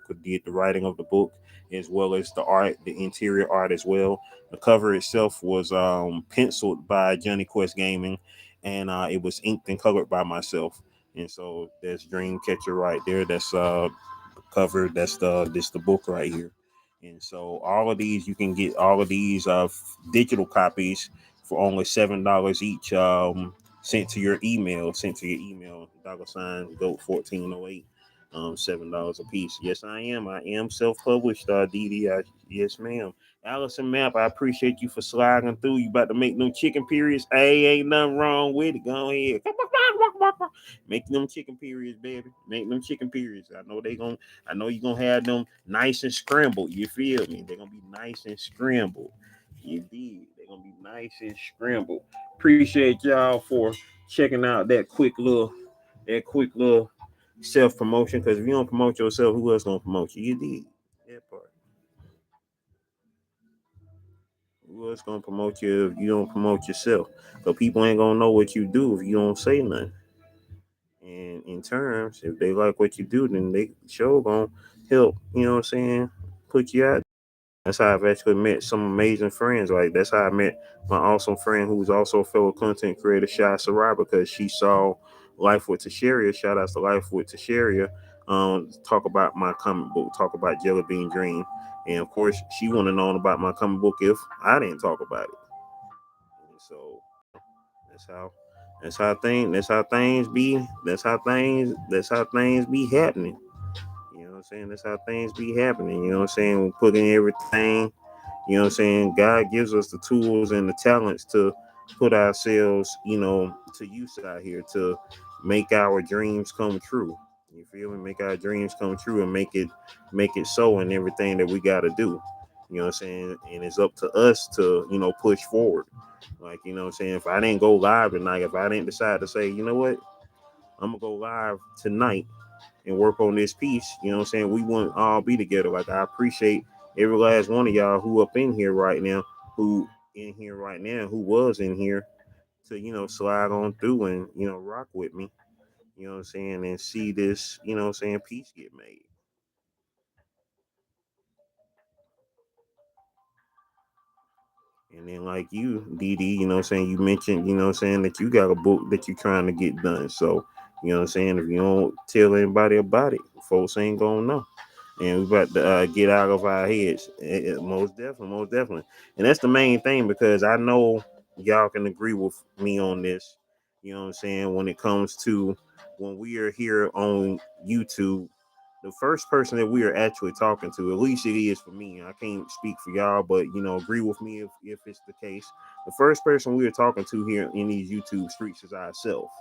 as well as the art, the interior art as well. The cover itself was penciled by Johnny Quest Gaming, and it was inked and colored by myself. And so there's Dreamcatcher right there. That's cover. That's the book right here. And so all of these, you can get all of these digital copies for only $7 each. Sent to your email, dollar sign goat 1408. $7 a piece. Yes, I am. I am self-published, DD. Yes, ma'am. Allison Map, I appreciate you for sliding through. You about to make them chicken periods. Hey, ain't nothing wrong with it. Go ahead. Make them chicken periods, baby. Make them chicken periods. I know you gonna have them nice and scrambled. You feel me? They're gonna be nice and scrambled. You did. They're gonna be nice and scrambled. Appreciate y'all for checking out that quick little self promotion. Because if you don't promote yourself, who else gonna promote you? You did that part. Who else gonna promote you if you don't promote yourself? So people ain't gonna know what you do if you don't say nothing. And in terms, if they like what you do, then they sure gonna help. You know what I'm saying? Put you out. That's how I've actually met some amazing friends. Like that's how I met my awesome friend who's also a fellow content creator, Shy Sarai, because she saw Life with Tasharia. Shout out to Life with Tasharia. Talk about my comic book, talk about Jelly Bean Dream. And of course, she wouldn't have known about my comic book if I didn't talk about it. And so that's how that's how things be. That's how things be happening. You know what I'm saying? That's how things be happening. You know what I'm saying? We're putting everything. You know what I'm saying? God gives us the tools and the talents to put ourselves, to use out here to make our dreams come true. You feel me? Make our dreams come true and make it so in everything that we gotta do. You know what I'm saying? And it's up to us to, push forward. Like, you know what I'm saying? If I didn't go live tonight, if I didn't decide to say, you know what, I'm gonna go live tonight and work on this piece, you know what I'm saying? We wouldn't all be together. Like I appreciate every last one of y'all who up in here right now, who was in here to, slide on through and, rock with me, you know what I'm saying, and see this, piece get made. And then like you, DD, you know what I'm saying, you mentioned, you know what I'm saying, that you got a book that you're trying to get done. So, you know what I'm saying, if you don't tell anybody about it, folks ain't gonna know. And we about to get out of our heads. Most definitely, most definitely. And that's the main thing because I know y'all can agree with me on this. You know what I'm saying? When it comes to when we are here on YouTube, the first person that we are actually talking to, at least it is for me. I can't speak for y'all, but agree with me if it's the case. The first person we are talking to here in these YouTube streets is ourselves.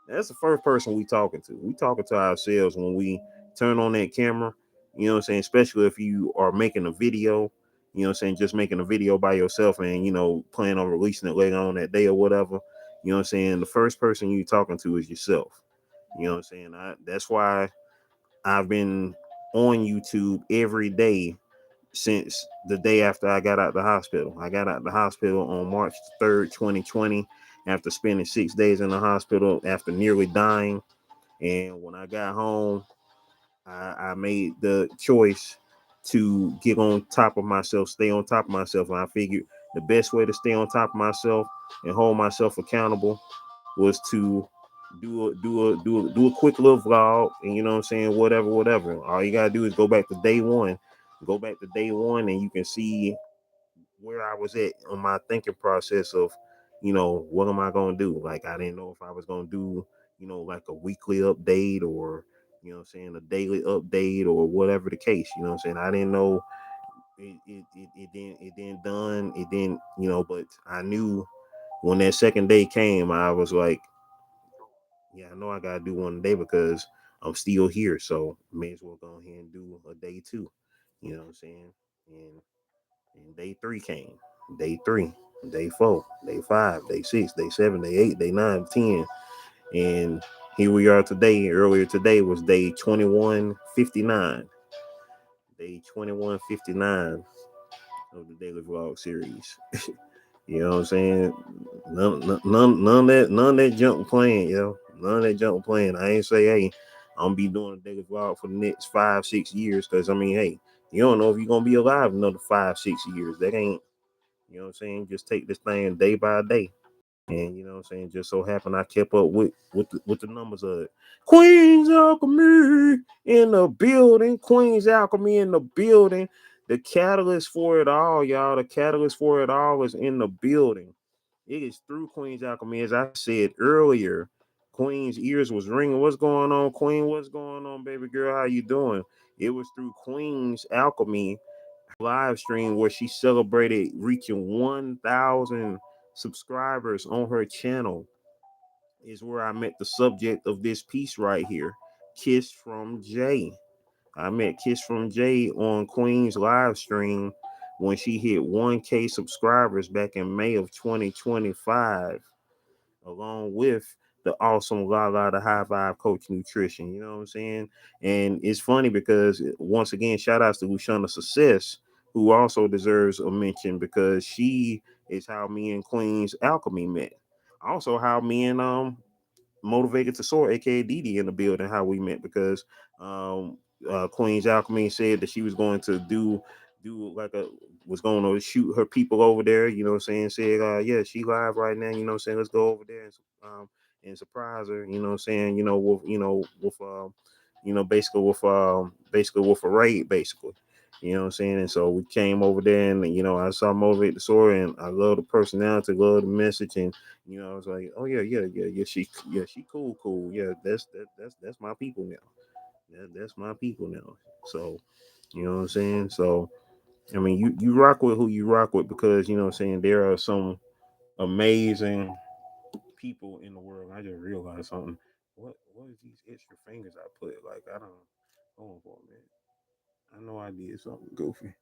That's the first person we talking to. We talking to ourselves when we turn on that camera. You know what I'm saying? Especially if you are making a video, you know what I'm saying? Just making a video by yourself and, planning on releasing it later on that day or whatever. You know what I'm saying? The first person you talking to is yourself. You know what I'm saying? That's why I've been on YouTube every day since the day after I got out the hospital. I got out the hospital on March 3rd, 2020, after spending 6 days in the hospital after nearly dying. And when I got home, I made the choice to get on top of myself, stay on top of myself. And I figured the best way to stay on top of myself and hold myself accountable was to do a quick little vlog, and you know what I'm saying, whatever. All you gotta do is go back to day one. Go back to day one, and you can see where I was at on my thinking process of, what am I gonna do? Like I didn't know if I was gonna do, like a weekly update or, I'm saying, a daily update or whatever the case. You know what I'm saying? I didn't know it didn't, but I knew when that second day came, I was like, yeah, I know I gotta do one day because I'm still here. So may as well go ahead and do a day two. You know what I'm saying? And day three came. Day three, day four, day five, day six, day seven, day eight, day nine, 10. And here we are today. Earlier today was day 2159. Day 2159 of the daily vlog series. You know what I'm saying? None of that junk playing, None of that junk playing. I ain't say, hey, I'm gonna be doing a daily vlog for the next 5-6 years. Cause I mean, hey, you don't know if you're gonna be alive another 5-6 years. That ain't, you know what I'm saying? Just take this thing day by day. And you know what I'm saying? Just so happened I kept up with the numbers of it. Queens Alchemy in the building. Queens Alchemy in the building. The catalyst for it all, y'all. The catalyst for it all is in the building. It is through Queens Alchemy. As I said earlier, Queen's ears was ringing. What's going on, Queen? What's going on, baby girl? How you doing? It was through Queen's Alchemy live stream where she celebrated reaching 1,000 subscribers on her channel. Is where I met the subject of this piece right here, Kiss from Jay. I met Kiss from Jay on Queen's live stream when she hit 1K subscribers back in May of 2025, along with the awesome Lala, the High Vibe Coach Nutrition. You know what I'm saying? And it's funny because, once again, shout outs to Lushana Success, who also deserves a mention because she is how me and Queen's Alchemy met. Also, how me and Motivated to Soar, aka Didi, in the building, how we met because um Queen's Alchemy said that she was going to do like a was going to shoot her people over there, you know what I'm saying? Said yeah, she live right now, you know what I'm saying? Let's go over there and surprise her, you know what I'm saying, with basically with a raid basically. You know what I'm saying? And so we came over there and I saw Motivate the Soar and I love the personality, love the message, and I was like, oh yeah, she cool. Yeah, that's my people now. That's my people now. So, you know what I'm saying? So, I mean, you rock with who you rock with because what I'm saying, there are some amazing people in the world. I just realized something. What is these extra fingers I put? Like I don't hold on for a minute. I know I did something goofy.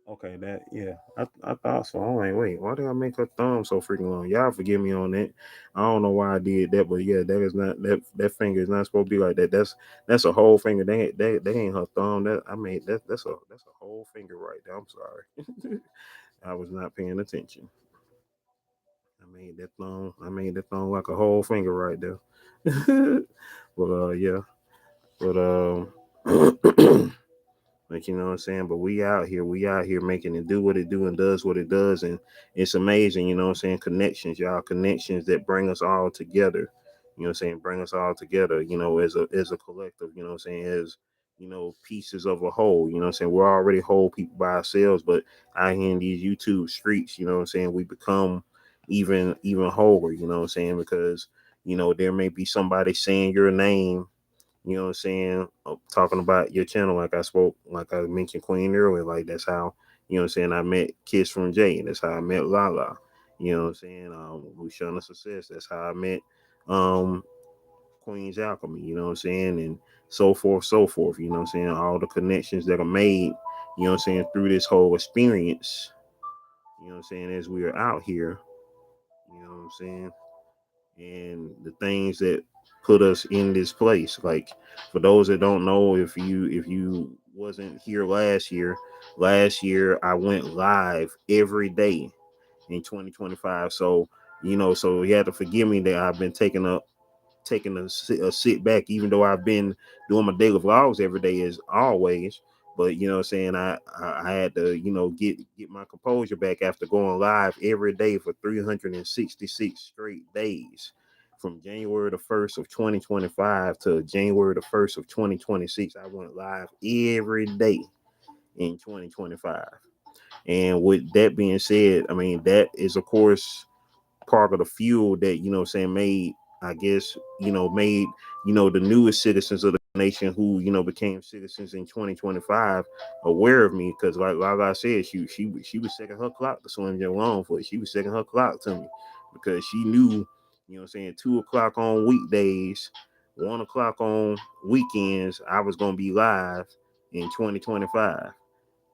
Okay, that yeah, I thought so. I'm like, wait, why did I make her thumb so freaking long? Y'all forgive me on that. I don't know why I did that, but yeah, that is not that finger is not supposed to be like that. That's a whole finger. That ain't her thumb. That I made that's a whole finger right there. I'm sorry. I was not paying attention. I made that thumb like a whole finger right there. But yeah. But Like, you know what I'm saying? But we out here making it do what it do and does what it does. And it's amazing, you know what I'm saying? Connections, y'all, connections that bring us all together. You know what I'm saying? Bring us all together, as a collective, you know what I'm saying, as pieces of a whole, you know what I'm saying? We're already whole people by ourselves, but out here in these YouTube streets, you know what I'm saying, we become even wholer, you know what I'm saying? Because, there may be somebody saying your name, you know what I'm saying, talking about your channel, like I mentioned Queen earlier, like that's how, what I'm saying, I met Kiss from Jay, that's how I met Lala, you know what I'm saying, Luciana Success, that's how I met um Queen's Alchemy, you know what I'm saying, and so forth, you know what I'm saying, all the connections that are made, you know what I'm saying, through this whole experience, you know what I'm saying, as we are out here, you know what I'm saying, and the things that put us in this place. Like, for those that don't know, if you wasn't here last year I went live every day in 2025. So so you have to forgive me that I've been taking a sit back, even though I've been doing my daily vlogs every day as always. But what I'm saying, I had to get my composure back after going live every day for 366 straight days, from January the 1st of 2025 to January the 1st of 2026. I went live every day in 2025. And with that being said, I mean, that is of course part of the fuel that saying made, I guess, made the newest citizens of the nation who became citizens in 2025 aware of me, because like I said, she was second her clock to Slim Jim Longfoot. She was second her clock to me because she knew, saying, 2 o'clock on weekdays, 1 o'clock on weekends, I was gonna be live in 2025.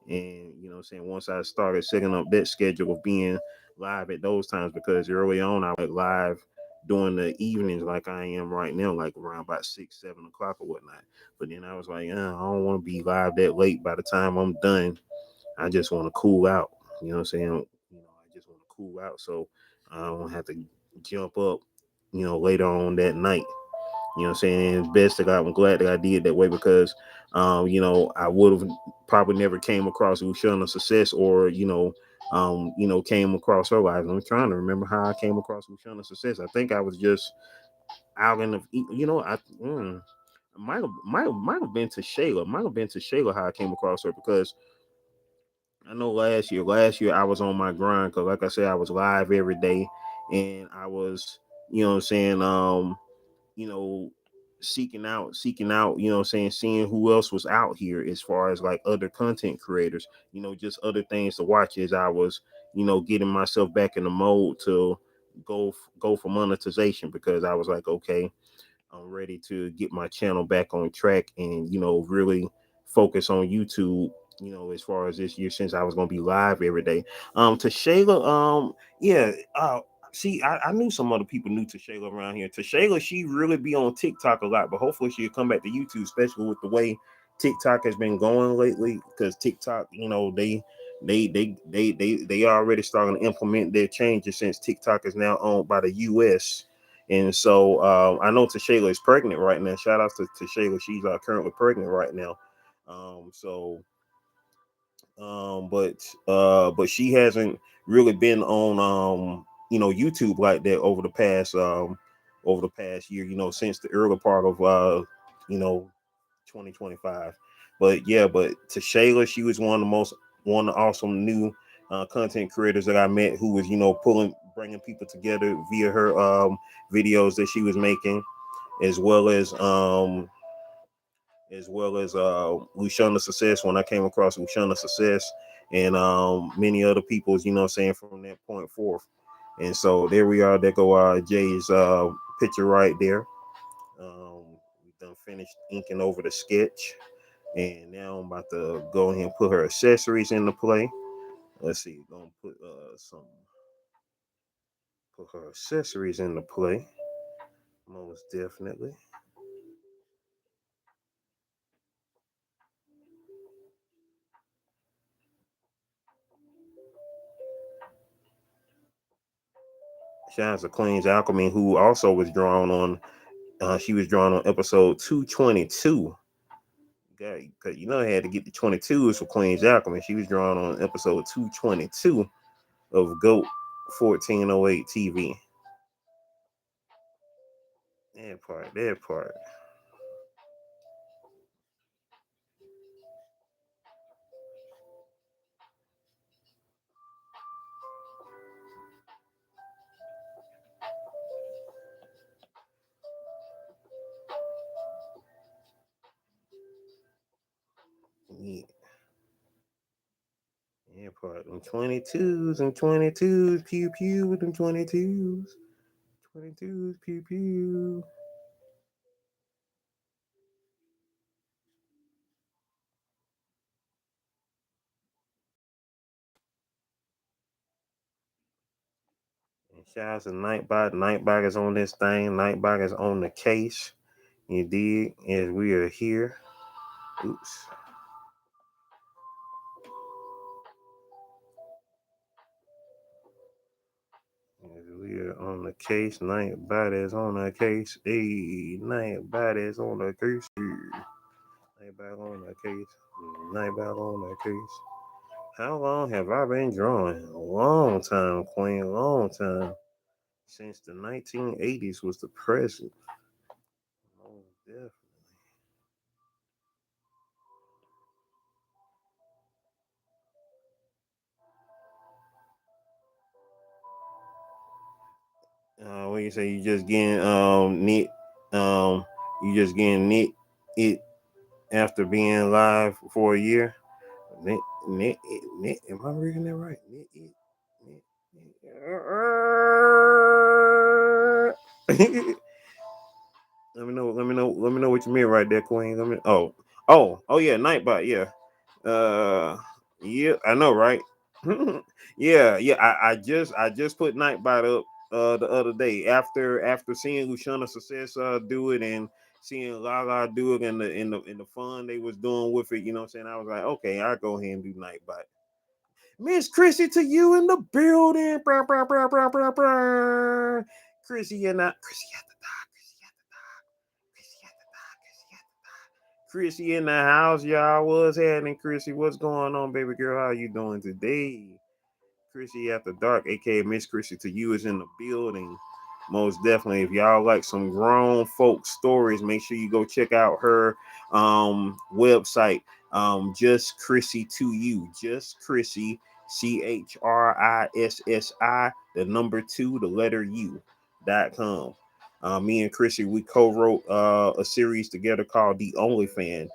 And saying, once I started setting up that schedule of being live at those times, because early on I went live during the evenings like I am right now, like around about 6, 7 o'clock or whatnot. But then I was like, I don't want to be live that late. By the time I'm done, I just want to cool out. You know what I'm saying? I just want to cool out so I don't have to jump up, later on that night. You know what I'm saying? It's best that I'm glad that I did that way, because I would have probably never came across Luciana Success, or came across her lives. I'm trying to remember how I came across Luciana Success. I think I was just out in the might have been to Shayla. Might have been to Shayla how I came across her, because I know last year I was on my grind, because like I said, I was live every day, and I was, you know what I'm saying, you know, seeking out, you know what I'm saying, seeing who else was out here as far as like other content creators, you know, just other things to watch as I was, you know, getting myself back in the mode to go for monetization, because I was like, okay, I'm ready to get my channel back on track and, you know, really focus on YouTube, you know, as far as this year, since I was going to be live every day. To Shayla, yeah, see, I knew some other people new to Shayla around here. To Shayla, she really be on TikTok a lot, but hopefully she'll come back to YouTube, especially with the way TikTok has been going lately, because TikTok, you know, they already starting to implement their changes since TikTok is now owned by the US. And so I know Tashayla is pregnant right now. Shout out to Tashayla. She's currently pregnant right now. So but she hasn't really been on you know, YouTube like that over the past year, you know, since the early part of you know, 2025. But yeah, but to Shayla, she was one of the awesome new content creators that I met, who was, you know, bringing people together via her videos that she was making, as well as Lushana Success. When I came across Lushana Success, and many other people's, you know what I'm saying, from that point forth. And so there we are. There go Jay's picture right there. We done finished inking over the sketch, and now I'm about to go ahead and put her accessories into play. Let's see, gonna put her accessories into play. Most definitely. Shout out to Queen's Alchemy, who also was drawn on. She was drawn on episode 222. Cause you know I had to get the 22s for Queen's Alchemy. She was drawn on episode 222 of GOAT 1408 TV. That part. Yeah, that part. Them 22s and 22s, pew pew with them 22s. 22s, pew pew. And shout out to Nightbot. Nightbot is on this thing. Nightbot is on the case. You dig? As we are here. Oops. As we are on the case. Nightbot is on the case. Hey, Nightbot is on the case. Nightbot on the case. Nightbot on the case. How long have I been drawing? A long time, Queen. Long time. Since the 1980s was the present. Oh, definitely. What you say? You just getting knit, you just getting knit it after being live for a year. Knit, knit. Am I reading that right? Knit it, knit. Let me know what you mean right there, Queen. Oh yeah, Nightbot, yeah. Yeah, I know, right? Yeah. I just put Nightbot up the other day after seeing Lushana Success do it, and seeing Lala do it, and the fun they was doing with it. You know what I'm saying? I was like, okay, I'll go ahead and do Nightbot. Miss Chrissy to you in the building. Brr, brr, brr, brr, brr, brr. Chrissy and I. Chrissy at the dock. Chrissy in the house, y'all. What's happening, Chrissy? What's going on, baby girl? How you doing today? Chrissy After Dark, aka Miss Chrissy to you, is in the building. Most definitely. If y'all like some grown folk stories, make sure you go check out her website. Just Chrissy to you. Just Chrissy, CHRISSI, the number two, the letter U.com. Me and Chrissy, we co-wrote a series together called The Only Fan.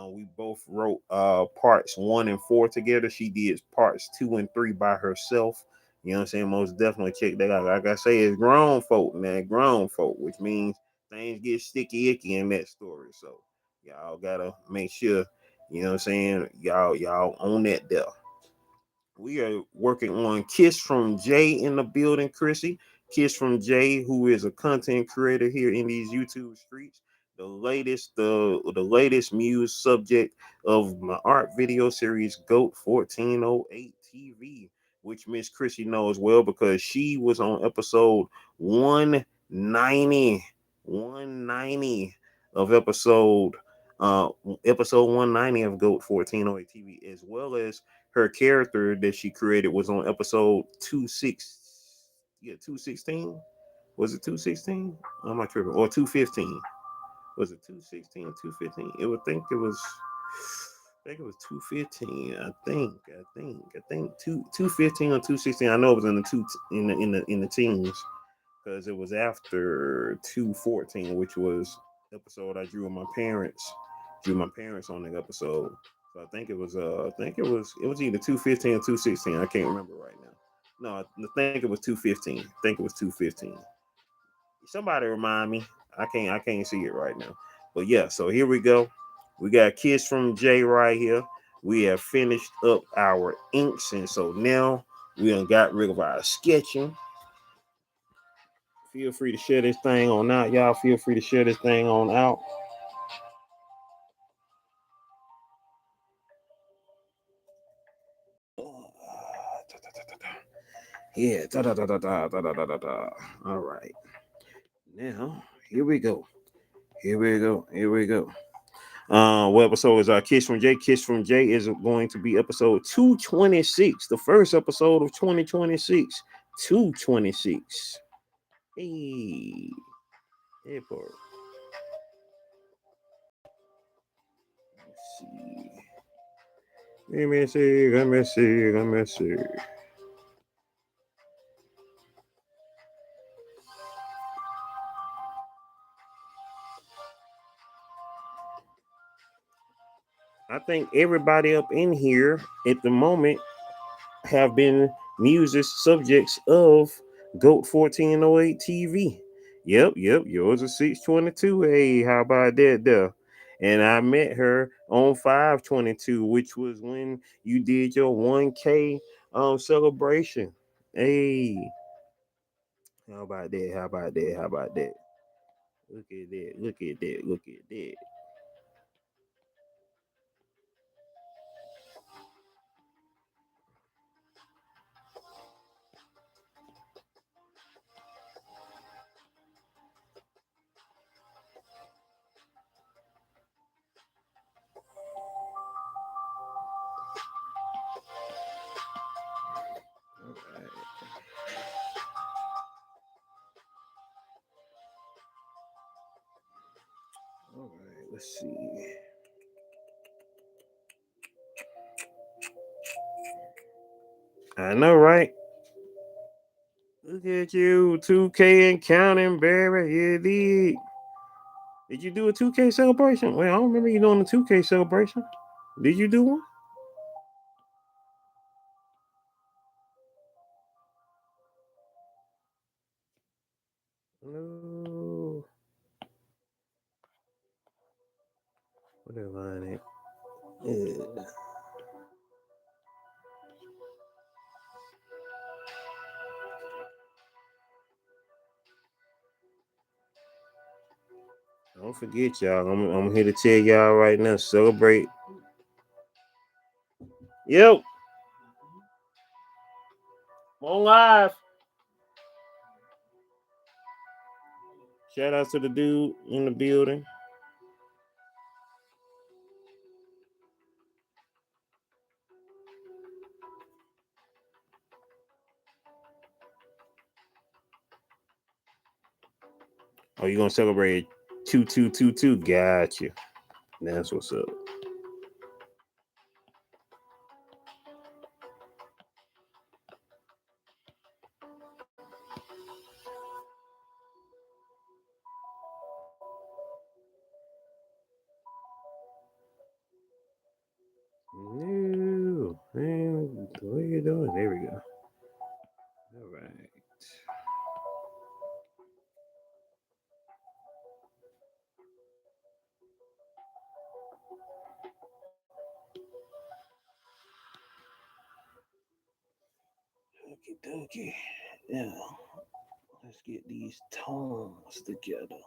We both wrote parts 1 and 4 together. She did parts 2 and 3 by herself. You know what I'm saying? Most definitely check that out. Like I say, it's grown folk, man, grown folk, which means things get sticky icky in that story. So y'all gotta make sure, you know what I'm saying, y'all own that there. We are working on Kiss from Jay in the building, Chrissy. Kiss from Jay, who is a content creator here in these YouTube streets. The latest muse subject of my art video series GOAT 1408 TV, which Miss Chrissy knows well because she was on episode 190. 190 of episode 190 of GOAT 1408 TV, as well as her character that she created was on episode 216. Was it 216? I'm not tripping. Or 215. Was it 216 or 215? It would think it was. I think it was 215. I think 215 or 216. I know it was in the two in the teens because it was after 214, which was episode I drew with my parents. Drew my parents on the episode. So I think it was either 215 or 216. I can't remember right now. No, I think it was 215. I think it was 215. Somebody remind me. I can't see it right now. But yeah, so here we go. We got Kiss from Jay right here. We have finished up our inks, and so now we done got rid of our sketching. Feel free to share this thing on out. Y'all feel free to share this thing on out. Yeah. Da, da, da, da, da, da, da, da, da. All right. Now, here we go. Here we go. Here we go. What episode is our Kiss from Jay? Kiss from Jay is going to be episode 226, the first episode of 2026. 226. Hey. Hey, boy. Let's see. Let me see. Let me see. Let me see. I think everybody up in here at the moment have been music subjects of GOAT 1408 TV. Yep. Yours is 622. Hey, how about that there? And I met her on 522, which was when you did your 1K celebration. Hey, how about that? How about that? How about that? Look at that. Look at that. Look at that. All right. All right. Let's see. I know, right? Look at you, 2K and counting, baby. You did. Did you do a 2K celebration? Well, I don't remember you doing a 2K celebration. Did you do one? No. What is line at? Yeah. Don't forget, y'all. I'm here to tell y'all right now. Celebrate. Yep. On live. Shout out to the dude in the building. Oh, you gonna celebrate 2222? Gotcha. That's what's up. Okie dokie. Yeah. Let's get these tones together.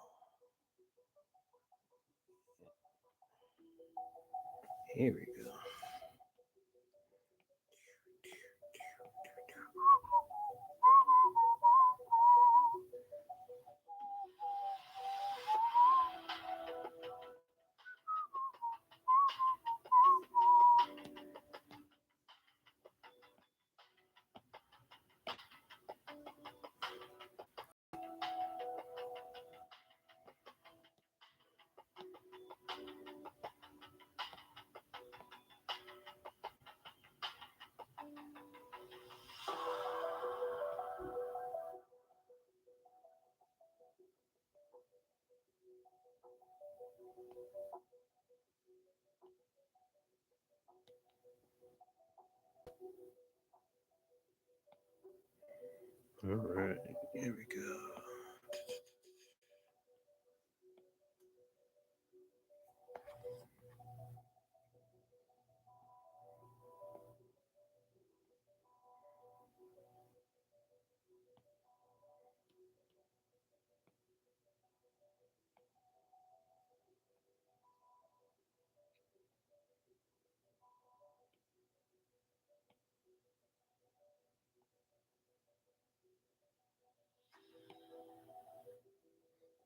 Here we go. All right, here we go.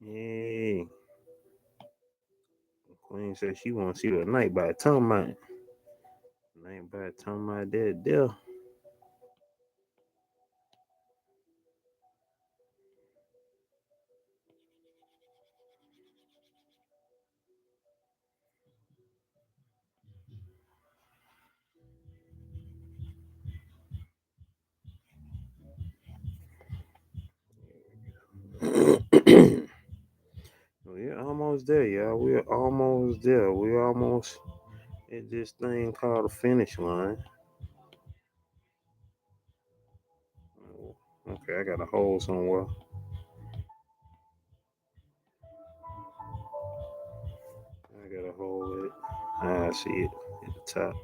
Yay. Queen said she wants to see the night by the time my night by the time my dad there. We're almost there, y'all. We're almost there. We're almost at this thing called the finish line. Oh, okay, I got a hole somewhere. I got a hole it. I see it at the top.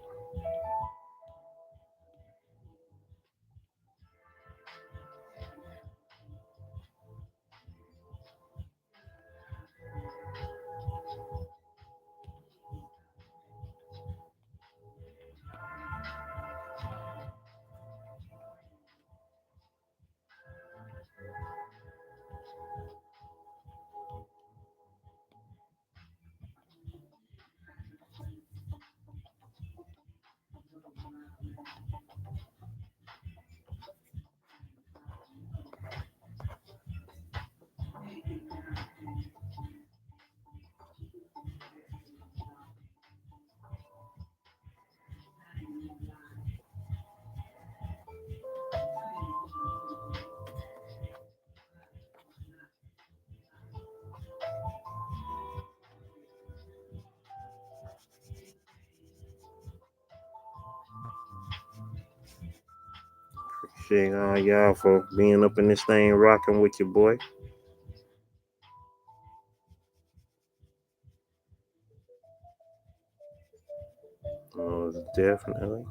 Appreciate all y'all for being up in this thing, rocking with your boy. Definitely.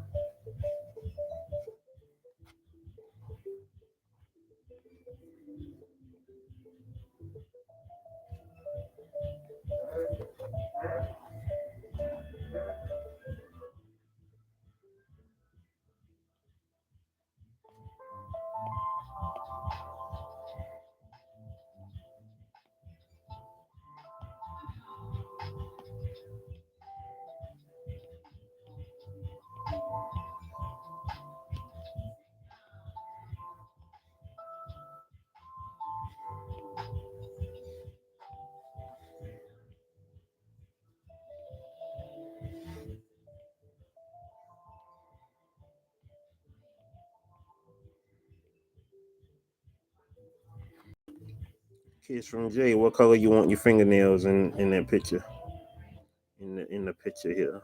Kids from Jay, what color you want your fingernails in that picture? In the picture here.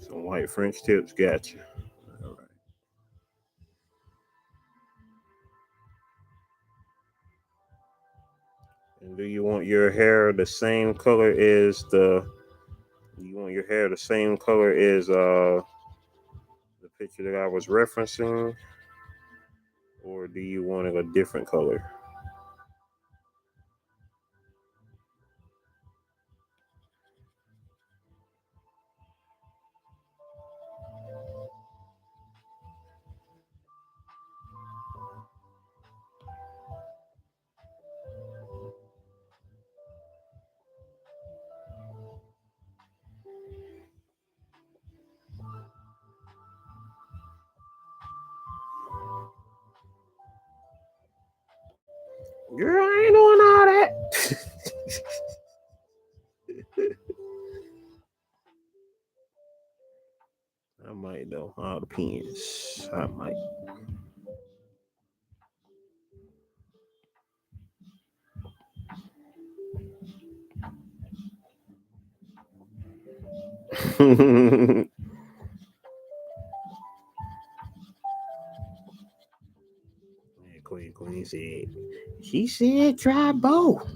Some white French tips, gotcha. All right. And do you want your hair the same color as the? You want your hair the same color as the picture that I was referencing, or do you want it a different color? Girl, I ain't doing all that. I might though. All depends. I might. Queen said. She said try both.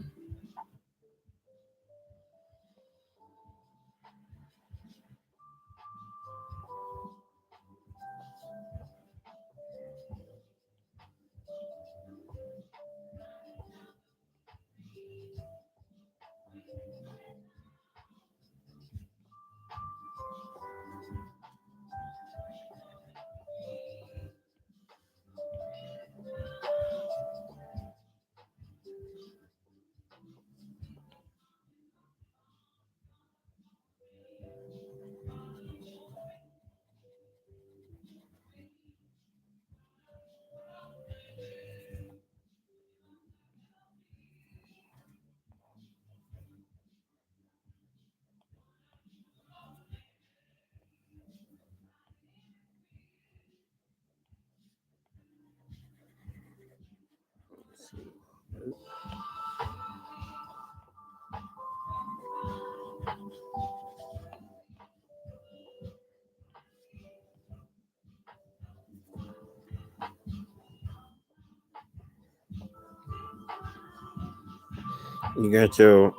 You got your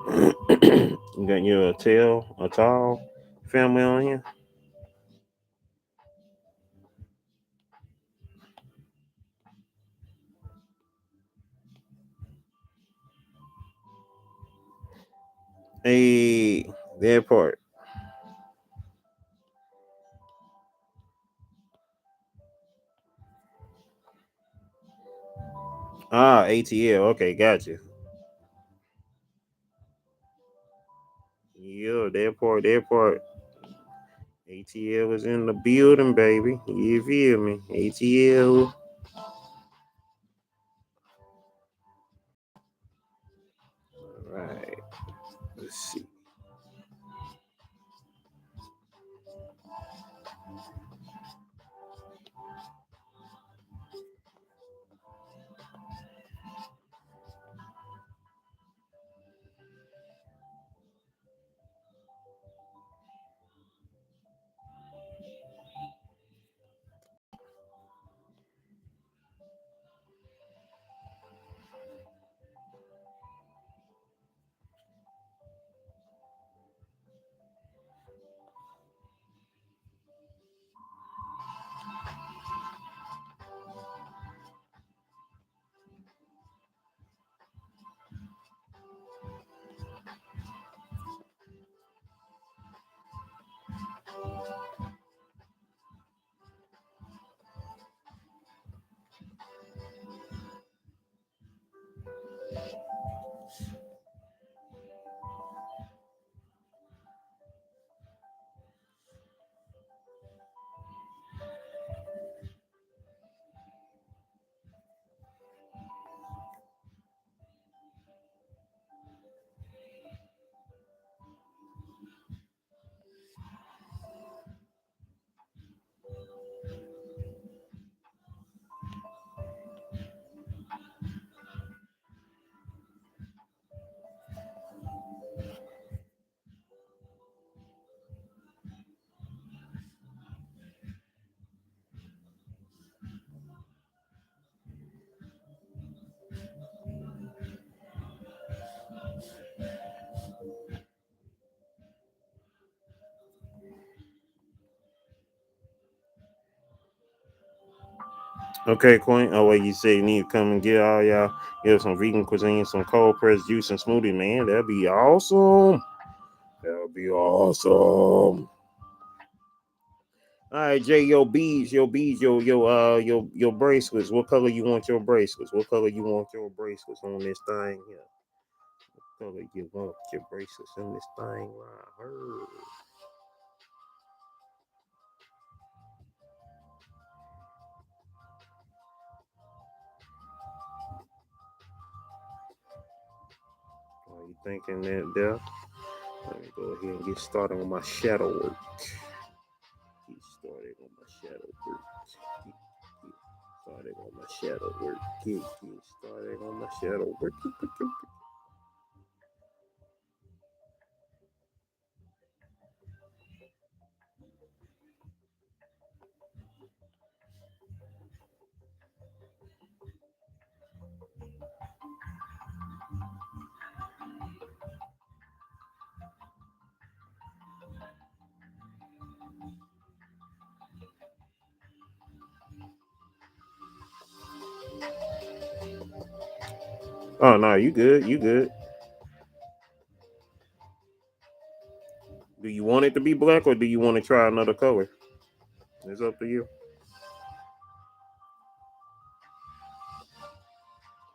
you got your a tall family on here. Hey, that part. Ah, ATL. Okay, gotcha. Yeah, that part, that part. ATL was in the building, baby. You feel me? ATL. All right. Let's see. Okay, Queen. Oh, wait, you say you need to come and get all y'all. Get some vegan cuisine, some cold pressed juice and smoothie, man. That'd be awesome. That'd be awesome. All right, Jay, your bracelets. What color you want your bracelets? What color you want your bracelets on this thing here? What color you want your bracelets on this thing right here? Are you thinking that there? Let me go ahead and get started on my shadow work. Get started on my shadow work. Get started on my shadow work. Get started on my shadow work. Oh no, you good. You good. Do you want it to be black or do you want to try another color? It's up to you.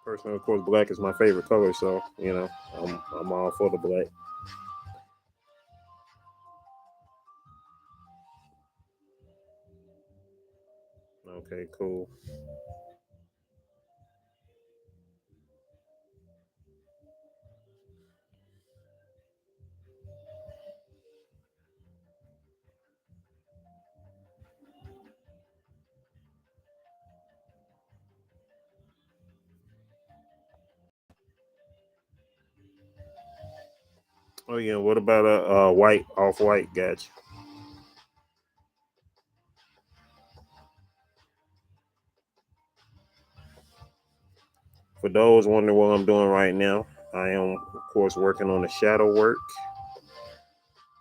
Personally, of course, black is my favorite color, so I'm all for the black. Okay, cool. Oh yeah, what about a white off white? Gotcha. For those wondering what I'm doing right now, I am of course working on the shadow work,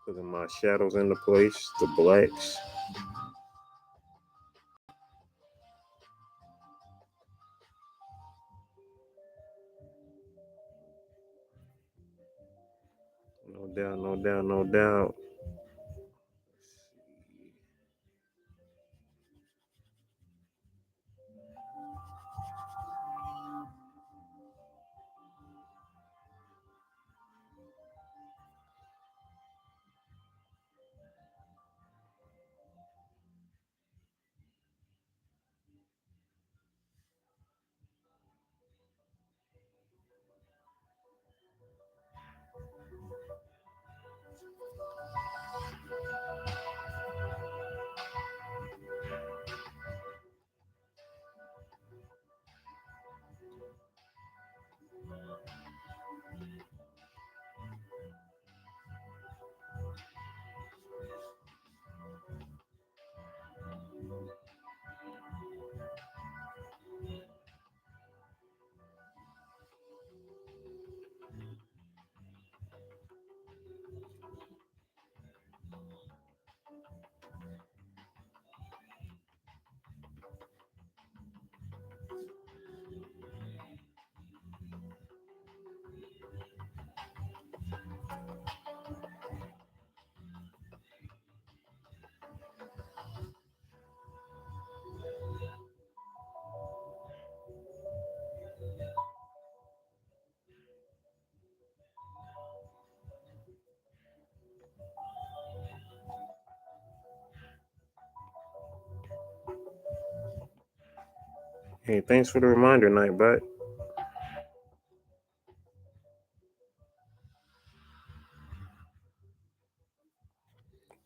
putting my shadows into place, the blacks. No doubt, no doubt, no doubt. Hey, thanks for the reminder, Nightbot.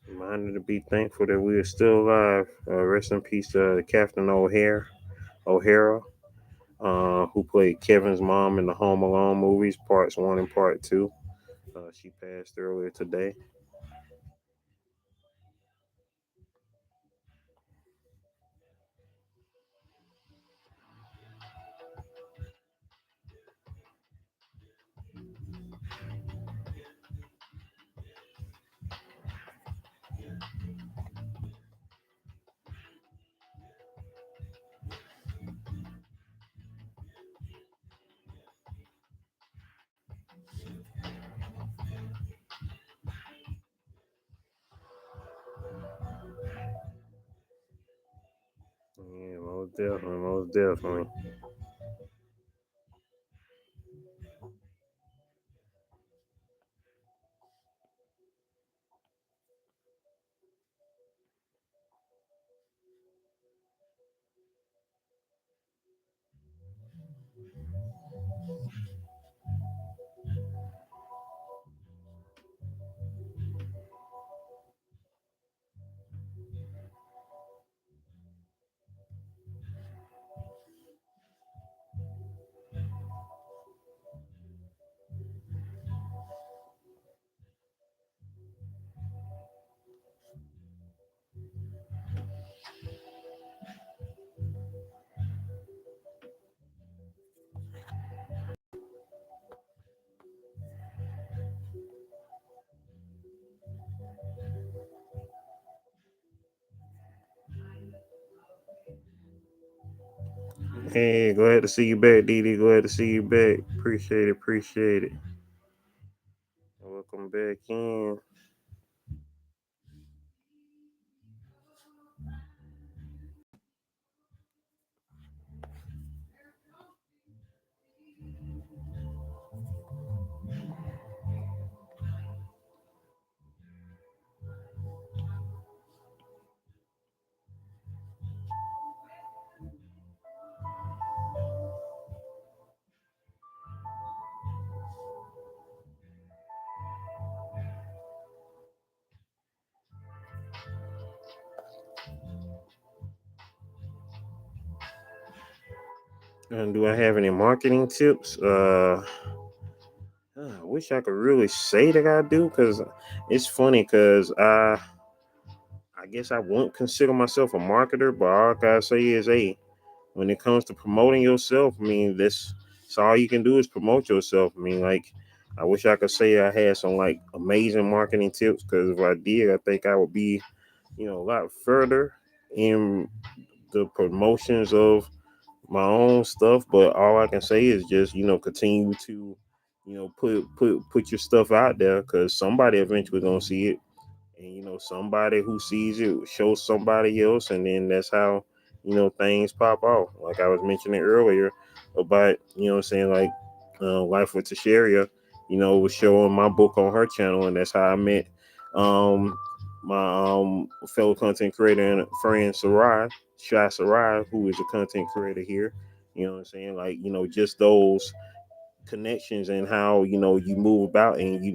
Reminder to be thankful that we are still alive. Rest in peace to Captain O'Hara, who played Kevin's mom in the Home Alone movies, parts one and part two. She passed earlier today. definitely, most definitely. Hey, glad to see you back, Didi. Glad to see you back. Appreciate it. Appreciate it. Welcome back in. And do I have any marketing tips? I wish I could really say that I do, because it's funny. Because I guess I won't consider myself a marketer, but all I gotta say is, hey, when it comes to promoting yourself, I mean, that's all you can do is promote yourself. I mean, like, I wish I could say I had some like amazing marketing tips, because if I did, I think I would be, a lot further in the promotions of my own stuff. But all I can say is just, continue to, put your stuff out there, because somebody eventually gonna see it, and somebody who sees it shows somebody else, and then that's how things pop off. Like I was mentioning earlier about, what I'm saying, like, Life with Tasharia, was showing my book on her channel, and that's how I met my fellow content creator and friend Sarai, who is a content creator here. You know what I'm saying? Like, just those connections, and how you move about, and you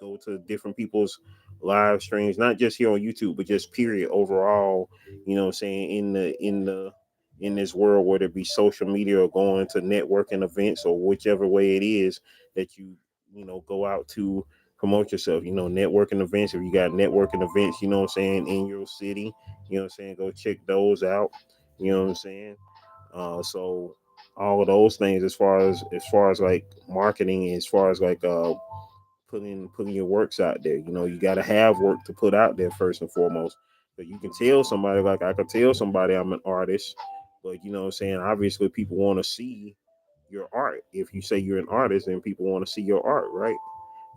go to different people's live streams, not just here on YouTube, but just period overall. What I'm saying, in this world, whether it be social media or going to networking events, or whichever way it is that you go out to promote yourself. Networking events, if you got networking events, what I'm saying, in your city, what I'm saying, go check those out. What I'm saying. So all of those things, as far as like marketing, as far as like putting your works out there. You got to have work to put out there first and foremost. But you can tell somebody, like I could tell somebody I'm an artist, but what I'm saying, obviously people want to see your art. If you say you're an artist, then people want to see your art, right?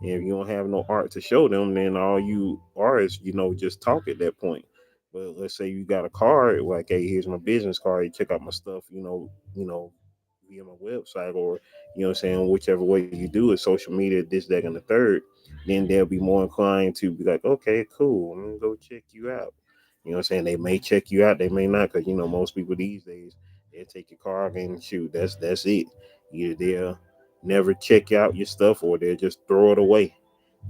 And if you don't have no art to show them, then all you are is, just talk at that point. But let's say you got a card, like, hey, here's my business card. You check out my stuff, via my website, or what I'm saying, whichever way you do it, social media, this, that, and the third. Then they'll be more inclined to be like, okay, cool, I'm gonna go check you out. What I'm saying? They may check you out, they may not, because most people these days, they'll take your card and shoot. That's it. Either they'll never check out your stuff, or they'll just throw it away.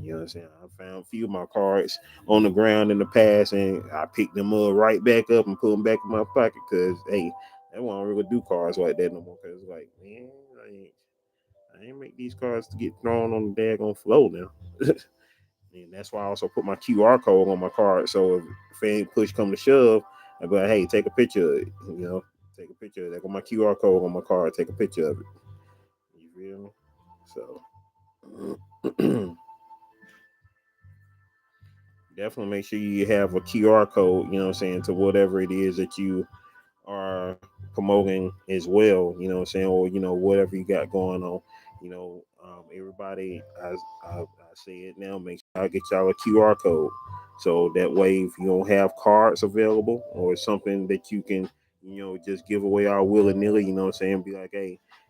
You know what I'm saying? I found a few of my cards on the ground in the past, and I picked them up right back up and put them back in my pocket, because, hey, I won't really do cards like that no more. Because, like, man, I ain't make these cards to get thrown on the daggone floor now. And that's why I also put my QR code on my card. So if any push come to shove, I'd be like, hey, take a picture of it. Take a picture of that. Got my QR code on my card. Take a picture of it. You feel me? So definitely make sure you have a QR code, what I'm saying, to whatever it is that you are promoting as well, what I'm saying, or whatever you got going on. Everybody, I say it now, make sure I get y'all a QR code, so that way, if you don't have cards available, or something that you can just give away all willy nilly. You know what I'm saying? Be like,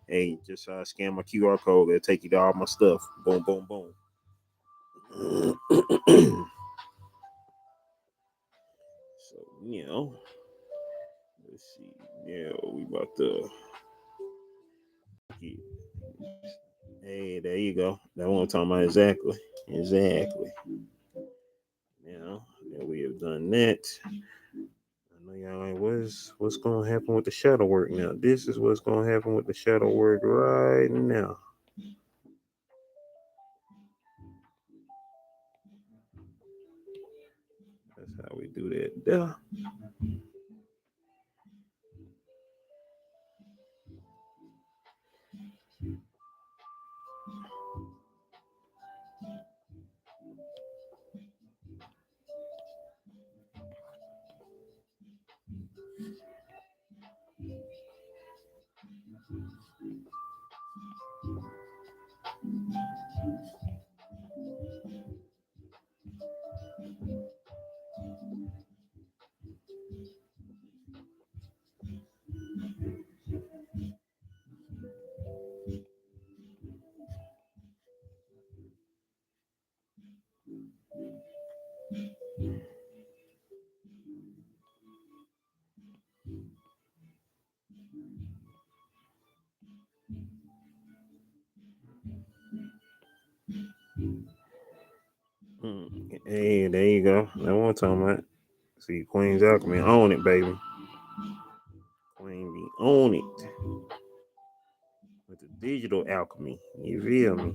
hey, just scan my QR code. It'll take you to all my stuff. Boom, boom, boom. So let's see. Yeah, we about to get. Hey, there you go. That's what I'm talking about. Exactly. Exactly. That we have done that. I know y'all like, what's gonna happen with the shadow work now? This is what's gonna happen with the shadow work right now. That's how we do that there. Hey, there you go. That's what I'm talking about. See, Queen's Alchemy, own it, baby. Queen be own it with the digital alchemy. You feel me?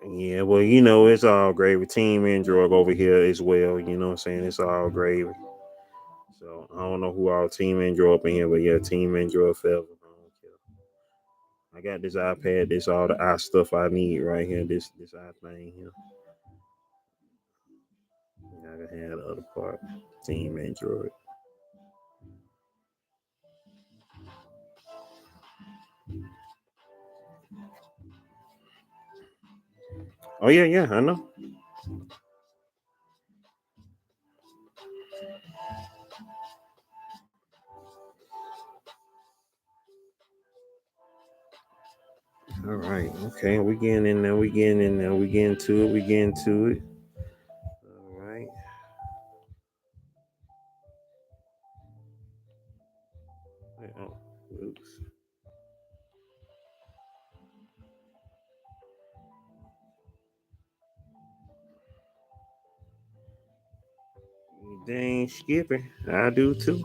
Yeah, well, it's all gravy. Team and drug over here as well. You know what I'm saying? It's all gravy. So I don't know who all team and drug up in here, but yeah, team and drug forever. I don't care. I got this iPad. This all the eye stuff I need right here. This eye thing here. I can have the other part. Team and drug. Oh yeah, I know. All right, okay, we getting in there. We getting in there. We getting to it. We getting to it. All right. Oh, oops. Dang, skipping. I do too.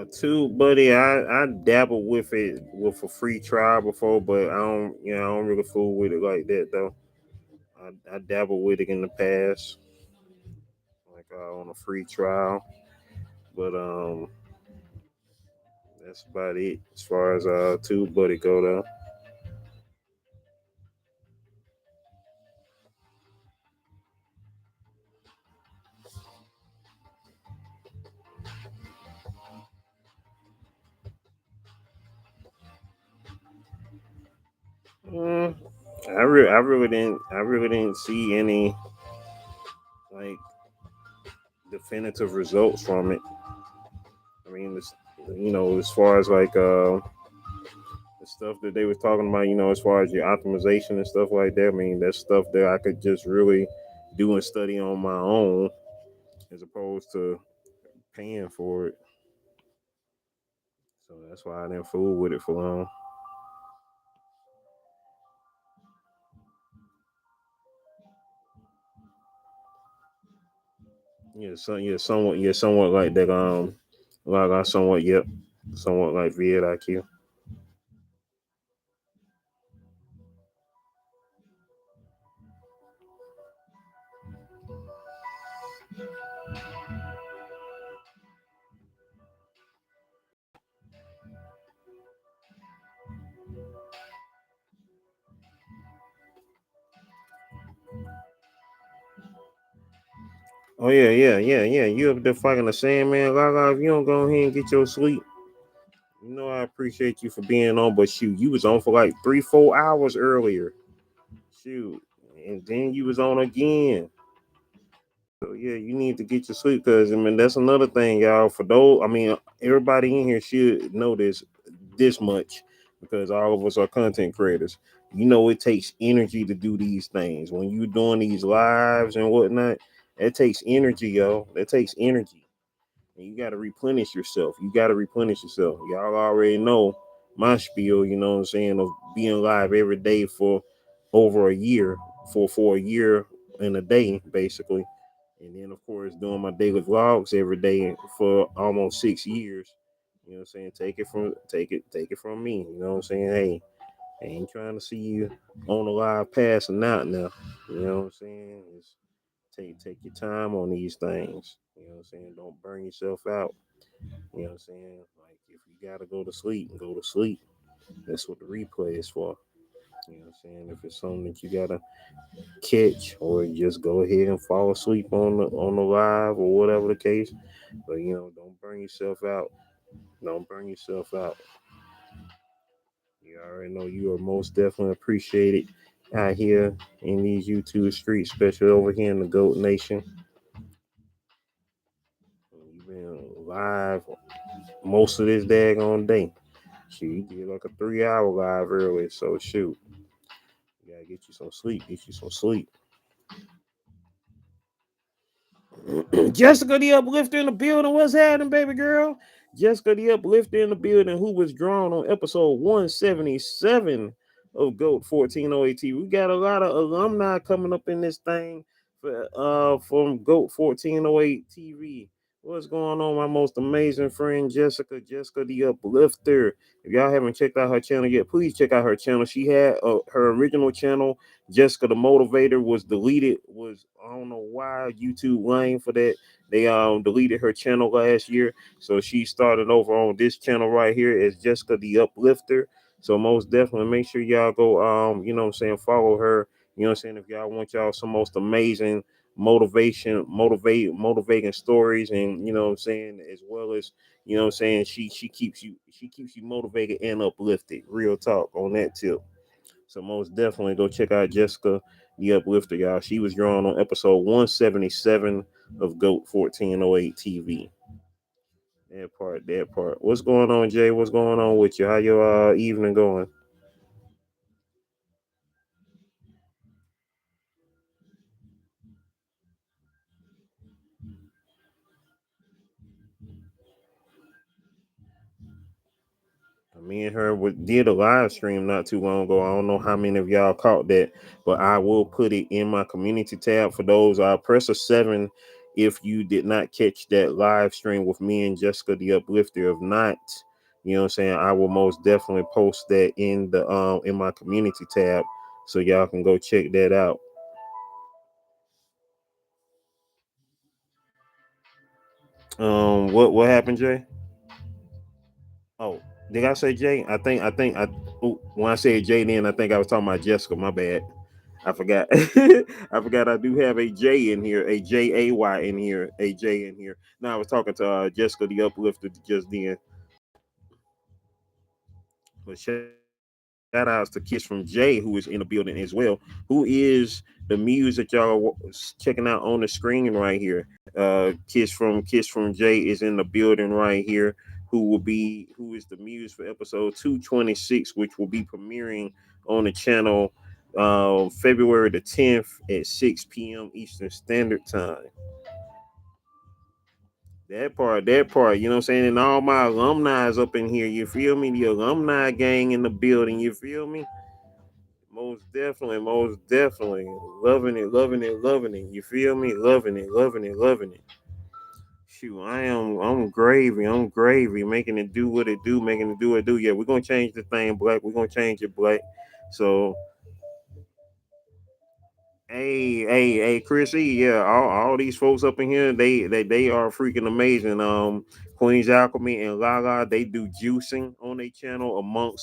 Too, buddy. I dabbled with it with a free trial before, but I don't really fool with it like that though. I dabbled with it in the past, like on a free trial, but that's about it as far as Tube Buddy go though. Mm, I really didn't see any like definitive results from it. I mean, as far as like the stuff that they was talking about, as far as your optimization and stuff like that. I mean, that's stuff that I could just really do and study on my own, as opposed to paying for it. So that's why I didn't fool with it for long. Somewhat like that. Like I somewhat, yep, somewhat like VidIQ. Oh yeah. You up there fighting the Sandman, Gaga? If you don't go ahead and get your sleep, I appreciate you for being on. But shoot, you was on for like 3, 4 hours earlier. Shoot, and then you was on again. So yeah, you need to get your sleep, because I mean that's another thing, y'all. For those, I mean, everybody in here should know this much, because all of us are content creators. It takes energy to do these things. When you're doing these lives and whatnot, it takes energy, yo. That takes energy. And you got to replenish yourself. Y'all already know my spiel, what I'm saying, of being live every day for over a year, for a year and a day, basically. And then, of course, doing my daily vlogs every day for almost 6 years. You know what I'm saying? Take it from me. You know what I'm saying? Hey, I ain't trying to see you on the live passing out now. You know what I'm saying? Take your time on these things. You know what I'm saying? Don't burn yourself out. You know what I'm saying? Like, if you gotta go to sleep, go to sleep. That's what the replay is for. You know what I'm saying? If it's something that you gotta catch, or just go ahead and fall asleep on the live or whatever the case. But don't burn yourself out. Don't burn yourself out. You already know you are most definitely appreciated out here in these YouTube streets, especially over here in the Goat Nation. You've been live most of this daggone day. Shoot, you did like a 3 hour live early, so shoot. You gotta get you some sleep. Get you some sleep. Jessica the Uplifter in the building. What's happening, baby girl? Jessica the Uplifter in the building, who was drawn on episode 177 of GOAT 1408 TV. We got a lot of alumni coming up in this thing from GOAT 1408 TV. What's going on, my most amazing friend Jessica the Uplifter? If y'all haven't checked out her channel yet, please check out her channel. She had her original channel, Jessica the Motivator, was deleted. I don't know why YouTube lame for that. They deleted her channel last year, so she started over on this channel right here as Jessica the Uplifter. So most definitely make sure y'all go follow her. You know what I'm saying? If y'all want y'all some most amazing motivating stories, and what I'm saying, as well as what I'm saying, she keeps you motivated and uplifted. Real talk on that tip. So most definitely go check out Jessica the Uplifter, y'all. She was drawn on episode 177 of GOAT 1408 TV. That part. What's going on, Jay? What's going on with you? How your evening going? Me and her did a live stream not too long ago. I don't know how many of y'all caught that, but I will put it in my community tab for those. Press a 7 if you did not catch that live stream with me and Jessica the Uplifter. If not, you know what I'm saying, I will most definitely post that in my community tab, so y'all can go check that out. What happened, Jay? Oh, did I say Jay? When I said Jay, then I think I was talking about Jessica. My bad. I forgot. I forgot I do have a J in here, a JAY in here, a J in here. Now I was talking to Jessica the Uplifter just then. But shout outs to Kiss from Jay, who is in the building as well. Who is the muse that y'all checking out on the screen right here? Kiss from Jay is in the building right here. Who is the muse for episode 226, which will be premiering on the channel February the 10th at 6 p.m. Eastern Standard Time. That part, you know what I'm saying? And all my alumni is up in here, you feel me? The alumni gang in the building, you feel me? Most definitely. Loving it, loving it, loving it. You feel me? Loving it, loving it, loving it. Shoot, I'm gravy, making it do what it do, making it do what it do. Yeah, we're gonna change the thing, Black. We're gonna change it, Black. So hey, Chrissy, yeah, all these folks up in here, they are freaking amazing. Queen's Alchemy and Lala, they do juicing on their channel among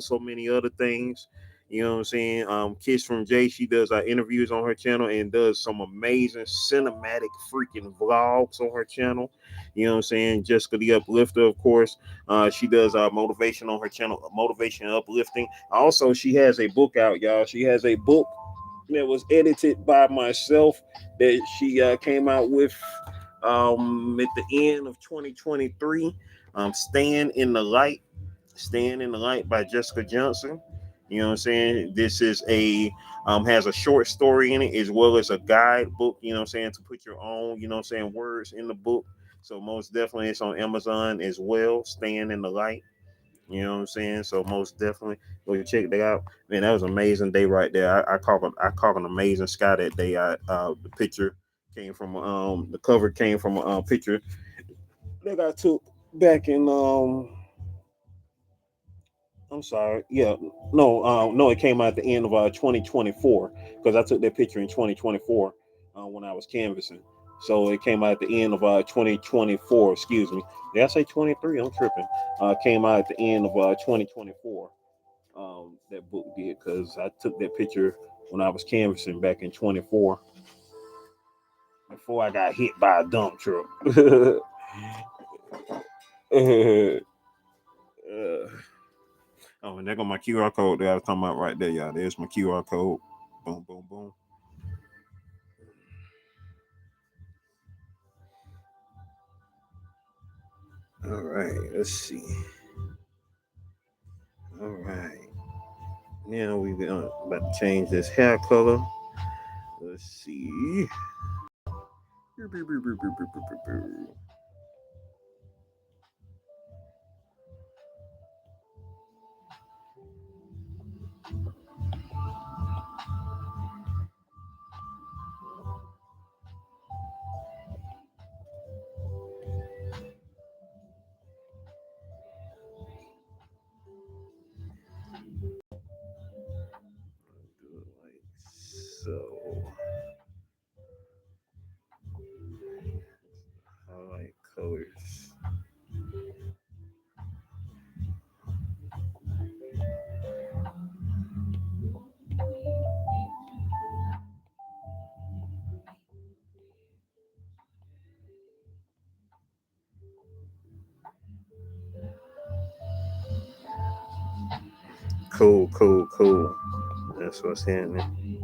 so many other things. You know what I'm saying? Kiss from Jay, she does interviews on her channel and does some amazing cinematic freaking vlogs on her channel. You know what I'm saying? Jessica the Uplifter, of course. She does motivation on her channel, motivation and uplifting. Also, she has a book out, y'all. She has a book that was edited by myself that she came out with at the end of 2023. Stand in the Light. Stand in the Light by Jessica Johnson. You know what I'm saying? This is has a short story in it as well as a guidebook, you know what I'm saying, to put your own, you know what I'm saying, words in the book. So most definitely it's on Amazon as well. Stand in the Light. You know what I'm saying? So most definitely go check that out. Man, that was an amazing day right there. I caught an amazing sky that day. The picture came from the cover came from a picture that I took back in I'm sorry. Yeah, no, it came out at the end of 2024 because I took that picture in 2024 when I was canvassing. So it came out at the end of 2024. Excuse me. Did I say 23? I'm tripping. Came out at the end of 2024. That book did because I took that picture when I was canvassing back in 24 before I got hit by a dump truck. Uh, oh, and there go my QR code that I was talking about right there, y'all. There's my QR code. Boom, boom, boom. All right, let's see. All right, now we about to change this hair color. Let's see. Do it like so. Highlight colors. Cool, cool, cool. That's what's happening.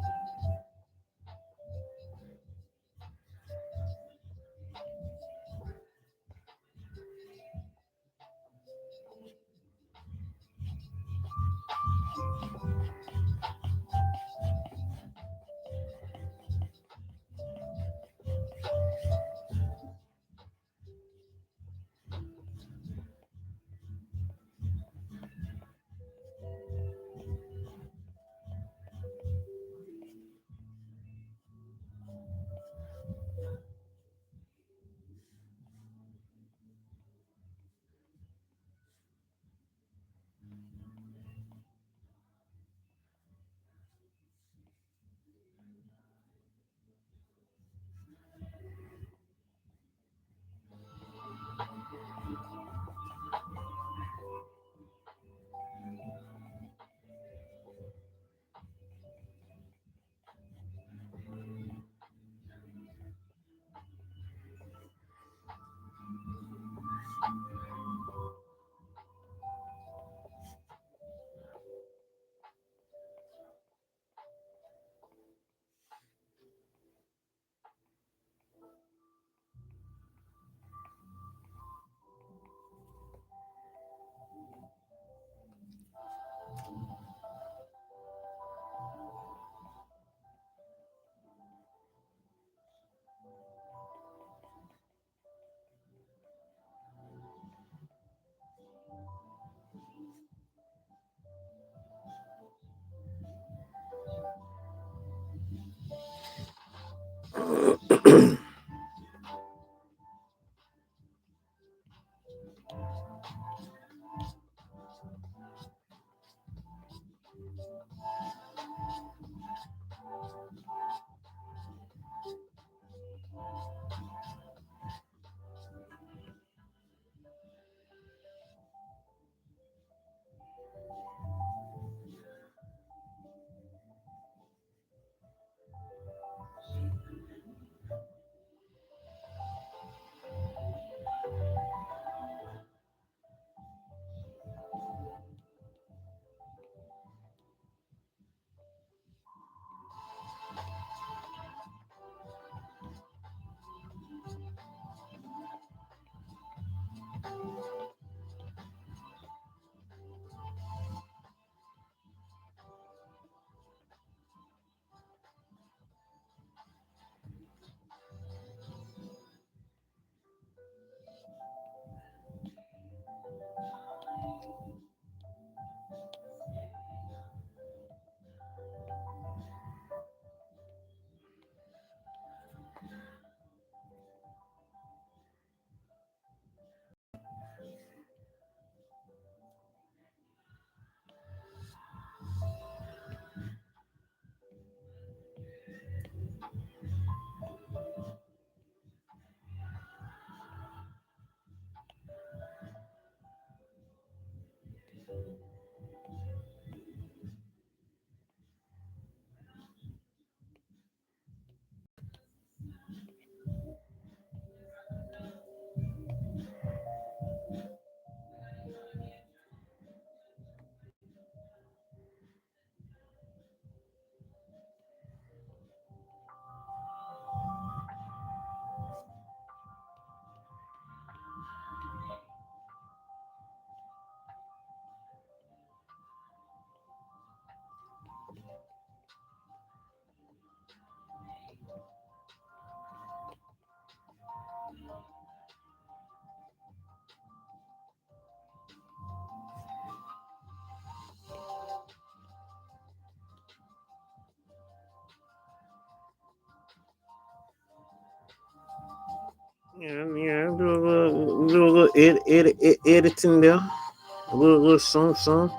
Yeah, do a little editing there, a little some.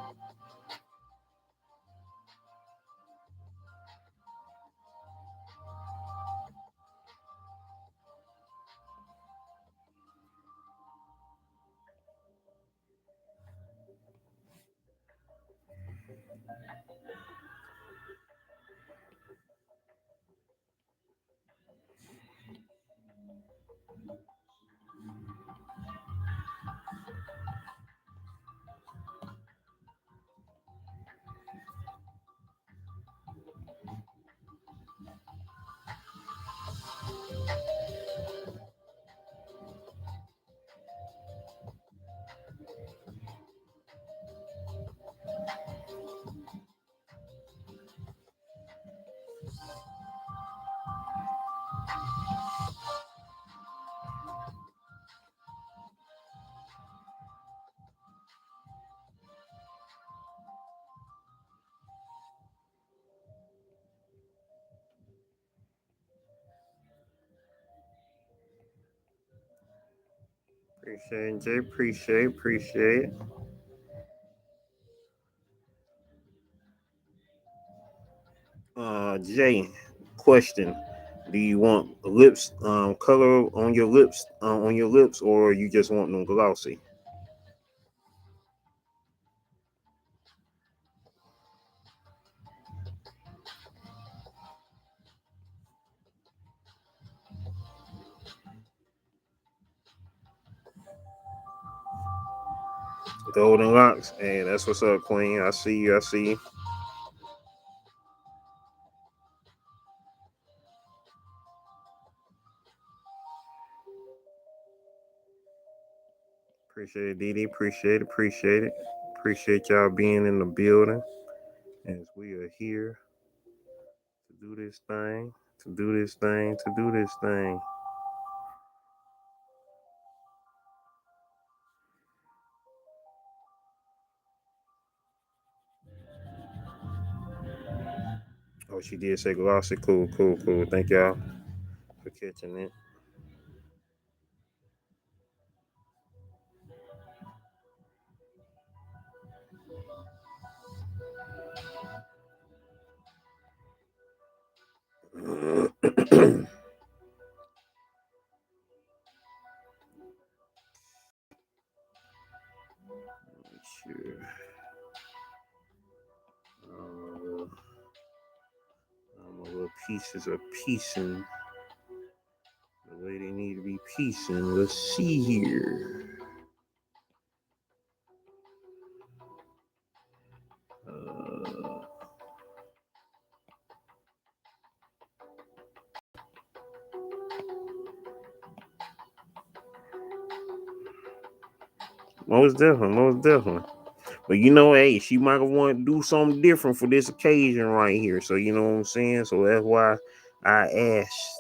Appreciate it, Jay. Appreciate it. Jay, question: do you want lips, color on your lips, or you just want them glossy? Golden locks. Hey, that's what's up, Queen. I see you. I see you. Appreciate it, Dee. Appreciate it. Appreciate y'all being in the building as we are here to do this thing, to do this thing. Oh, she did say glossy. Cool. Thank y'all for catching it. Make sure. My little pieces are piecing the way they need to be piecing. Let's see here. Most definitely. But hey, she might want to do something different for this occasion right here. So you know what I'm saying? So that's why I asked.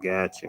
Gotcha.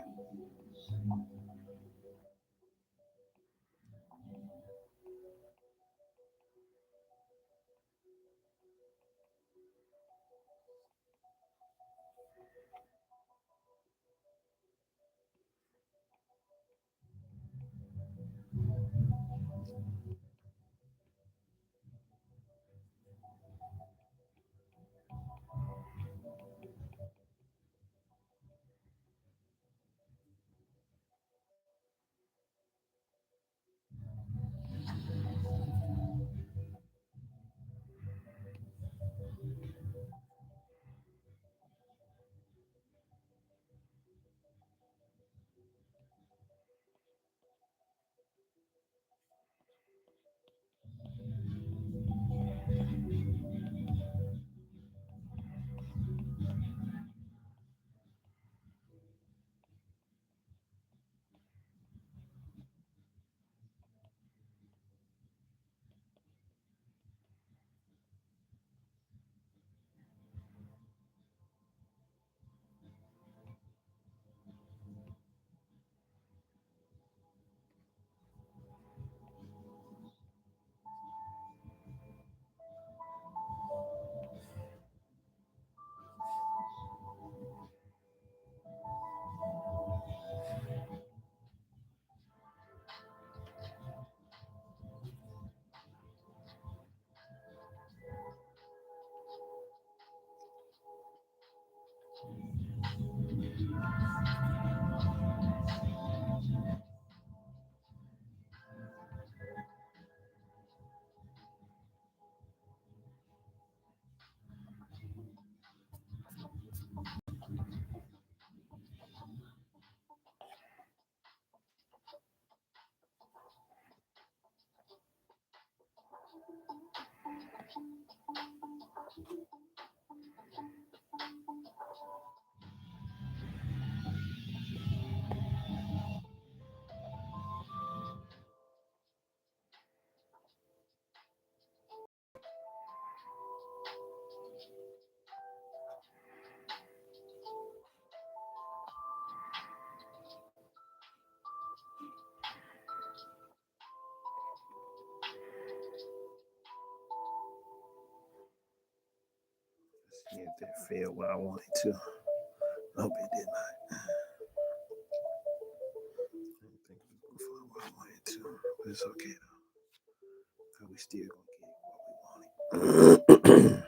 See if that failed what I wanted to. Hope it did not. I didn't think it was before what I wanted to, but it's okay though. We still gonna get what we wanted.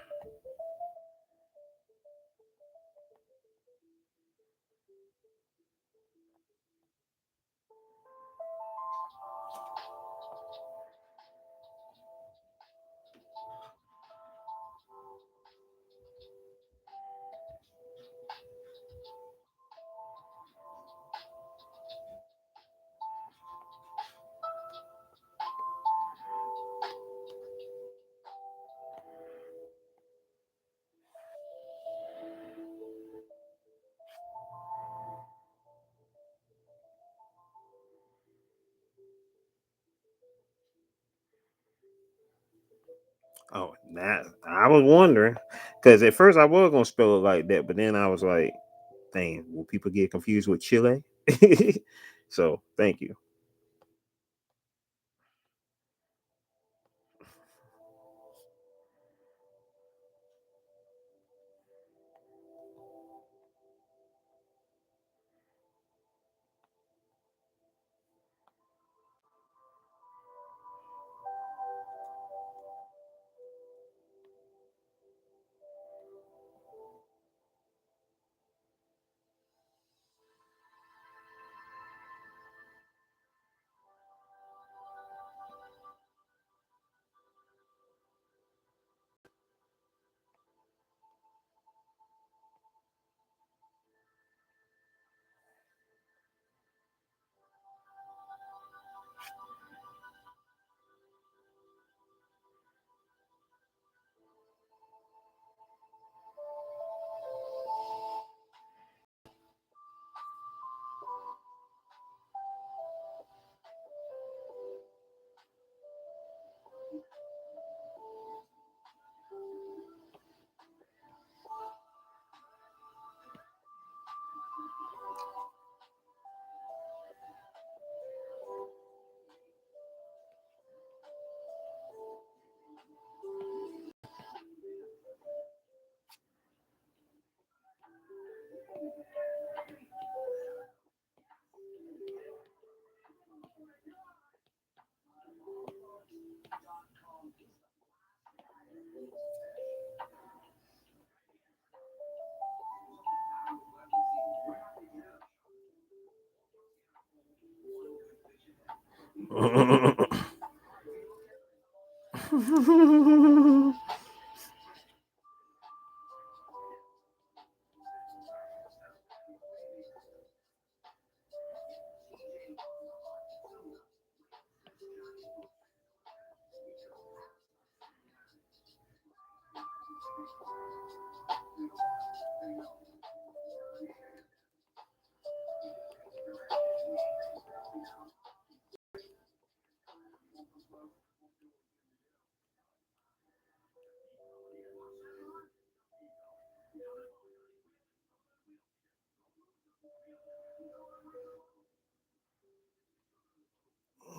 Oh, nah. I was wondering because at first I was gonna spell it like that, but then I was like, "Dang, will people get confused with Chile?" So, thank you.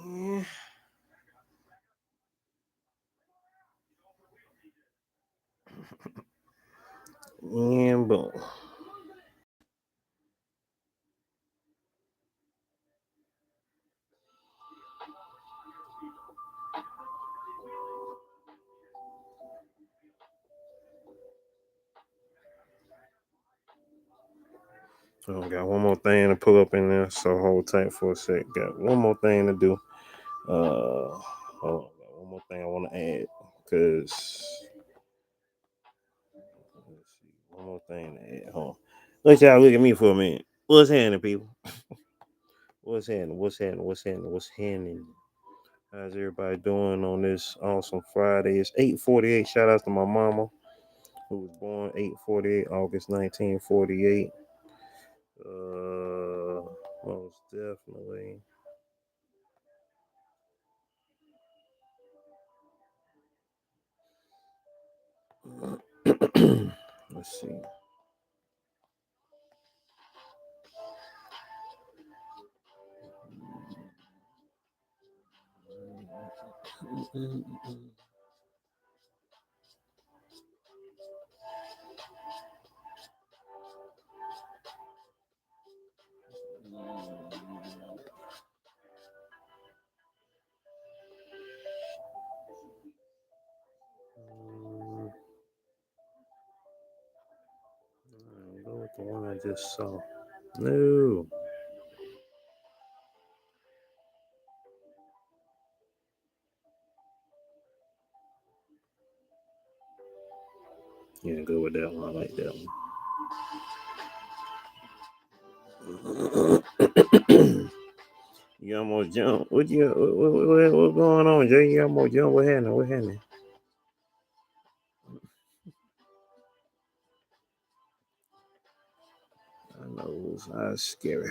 Yeah, and boom. So got one more thing to pull up in there. So hold tight for a sec. Got one more thing to do. Hold on. Got one more thing I want to add because let's see. One more thing to add. Hold on. Let y'all look at me for a minute. What's happening, people? What's happening? What's happening? What's happening? What's happening? How's everybody doing on this awesome Friday? It's 8:48. Shout out to my mama who was born 8:48, August 1948. Most definitely. Let's see. Go with the one I just saw. No. Yeah, go with that one. I like that one. You almost jumped. What's going on, Jay? You almost jumped. What happened? What happened? I know it's scary.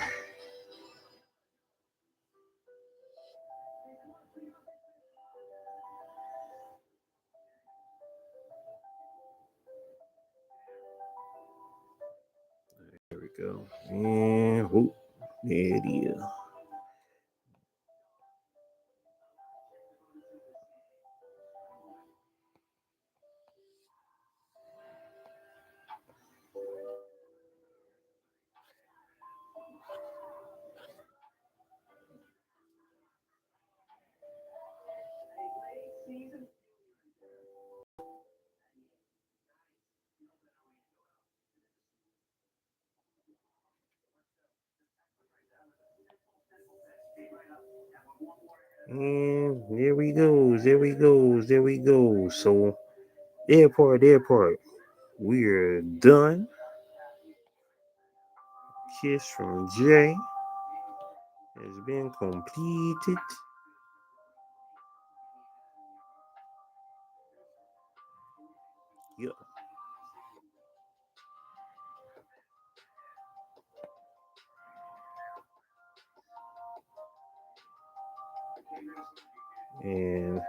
go. And whoop, there it is. And there we go. There we go. There we go. So airport. We're done. Kiss from Jay has been completed. Yep. And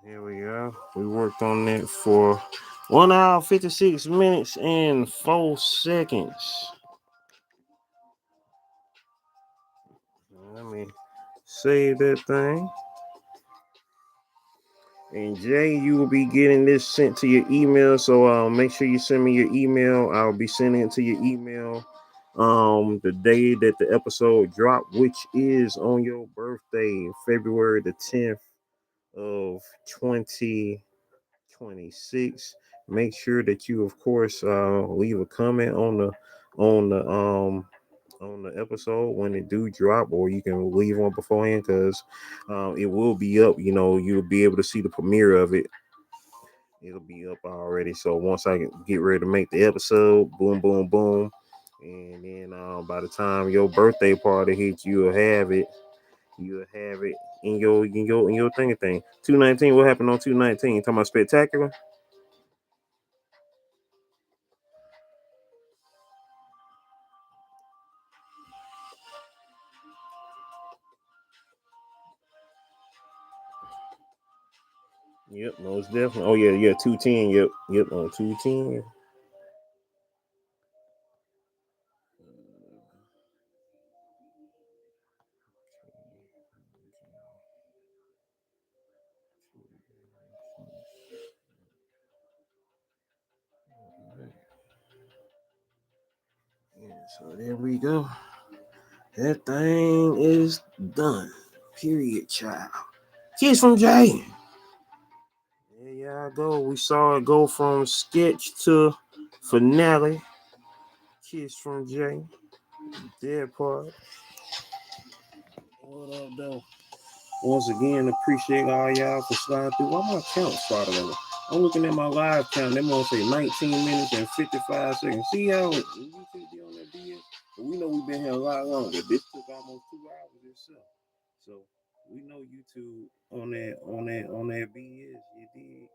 here we are. We worked on that for 1 hour, 56 minutes, and 4 seconds. Let me save that thing. And Jay, you will be getting this sent to your email. So make sure you send me your email. I'll be sending it to your email the day that the episode dropped, which is on your birthday, February the 10th of 2026. Make sure that you, of course, leave a comment on the on the episode when it do drop, or you can leave one beforehand because it will be up. You know, you'll be able to see the premiere of it. It'll be up already. So once I get ready to make the episode, boom, boom, boom, and then by the time your birthday party hits, you'll have it. You'll have it in your thing. 219. What happened on 219? Talking about spectacular. Yep, most definitely. Oh yeah, 210. Yep, on 210. Yeah, so there we go. That thing is done. Period, child. Kiss from Jay. There y'all go. We saw it go from sketch to finale. Kiss from Jay. Dead part. What up, though? Once again, appreciate all y'all for sliding through. Why my count started over? I'm looking at my live count. Them gonna say 19 minutes and 55 seconds. See how YouTube be on that BS? But we know we've been here a lot longer. This took almost 2 hours itself. So we know YouTube on that BS. You did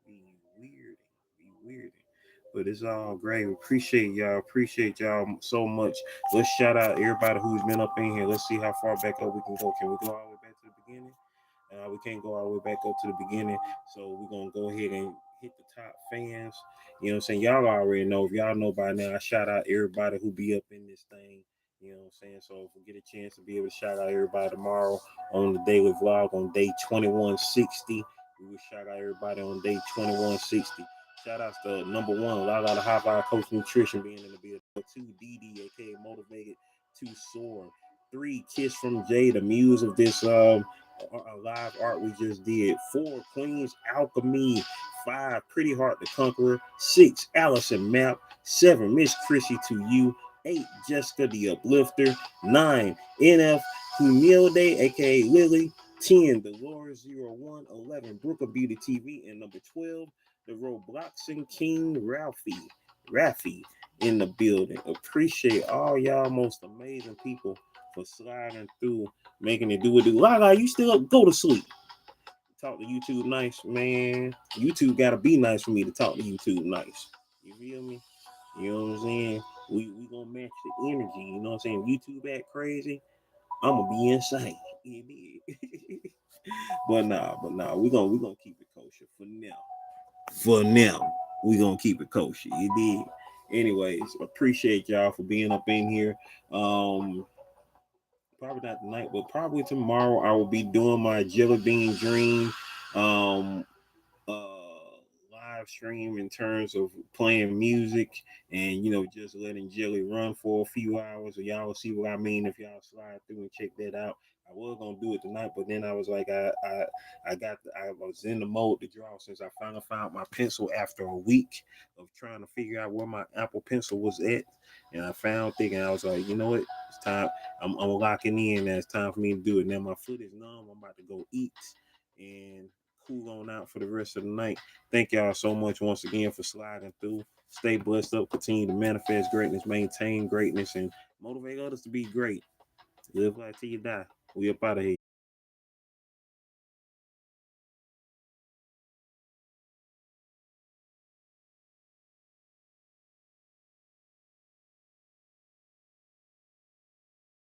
be weird. Be weird. But it's all great. Appreciate y'all. Appreciate y'all so much. Let's shout out everybody who's been up in here. Let's see how far back up we can go. Can we go all the way back to the beginning? We can't go all the way back up to the beginning. So we're gonna go ahead and hit the top fans. You know what I'm saying? Y'all already know. If y'all know by now, I shout out everybody who be up in this thing. You know what I'm saying? So if we get a chance to be able to shout out everybody tomorrow on the daily vlog on day 2160, we will shout out everybody on day 2160. Shout outs to number one, Lala the High Vibe Coach Nutrition being in the building. 2, DD, aka Motivated to Soar. 3, Kiss from Jay, the muse of this live art we just did. 4, Queen's Alchemy. 5, Pretty Heart the Conqueror. 6, Allison Map. 7, Miss Chrissy to You. 8, Jessica the Uplifter. 9, NF Humilde, aka Lily. 10, Dolores 01. 11, Brooker Beauty TV. And number 12, the Robloxing King Rafi in the building. Appreciate all y'all most amazing people for sliding through, making it do it. Lala, you still up? Go to sleep. Talk to YouTube nice, man. YouTube gotta be nice for me to talk to YouTube nice. You feel me? You know what I'm saying? We gonna match the energy. You know what I'm saying? YouTube act crazy, I'm gonna be insane. but nah, we gonna keep it kosher for now. For now, we gonna keep it kosher. You did. Anyways, appreciate y'all for being up in here. Probably not tonight, but probably tomorrow I will be doing my Jelly Bean Dream um live stream in terms of playing music and just letting Jelly run for a few hours. So y'all will see what I mean if y'all slide through and check that out. I was gonna do it tonight, but then I was like, I was in the mode to draw since I finally found my pencil after a week of trying to figure out where my Apple Pencil was at, and I found thinking I was like, you know what, it's time. I'm locking in. That it's time for me to do it. Now my foot is numb. I'm about to go eat and cool on out for the rest of the night. Thank y'all so much once again for sliding through. Stay blessed up. Continue to manifest greatness, maintain greatness, and motivate others to be great. Live like till you die. We up out of here.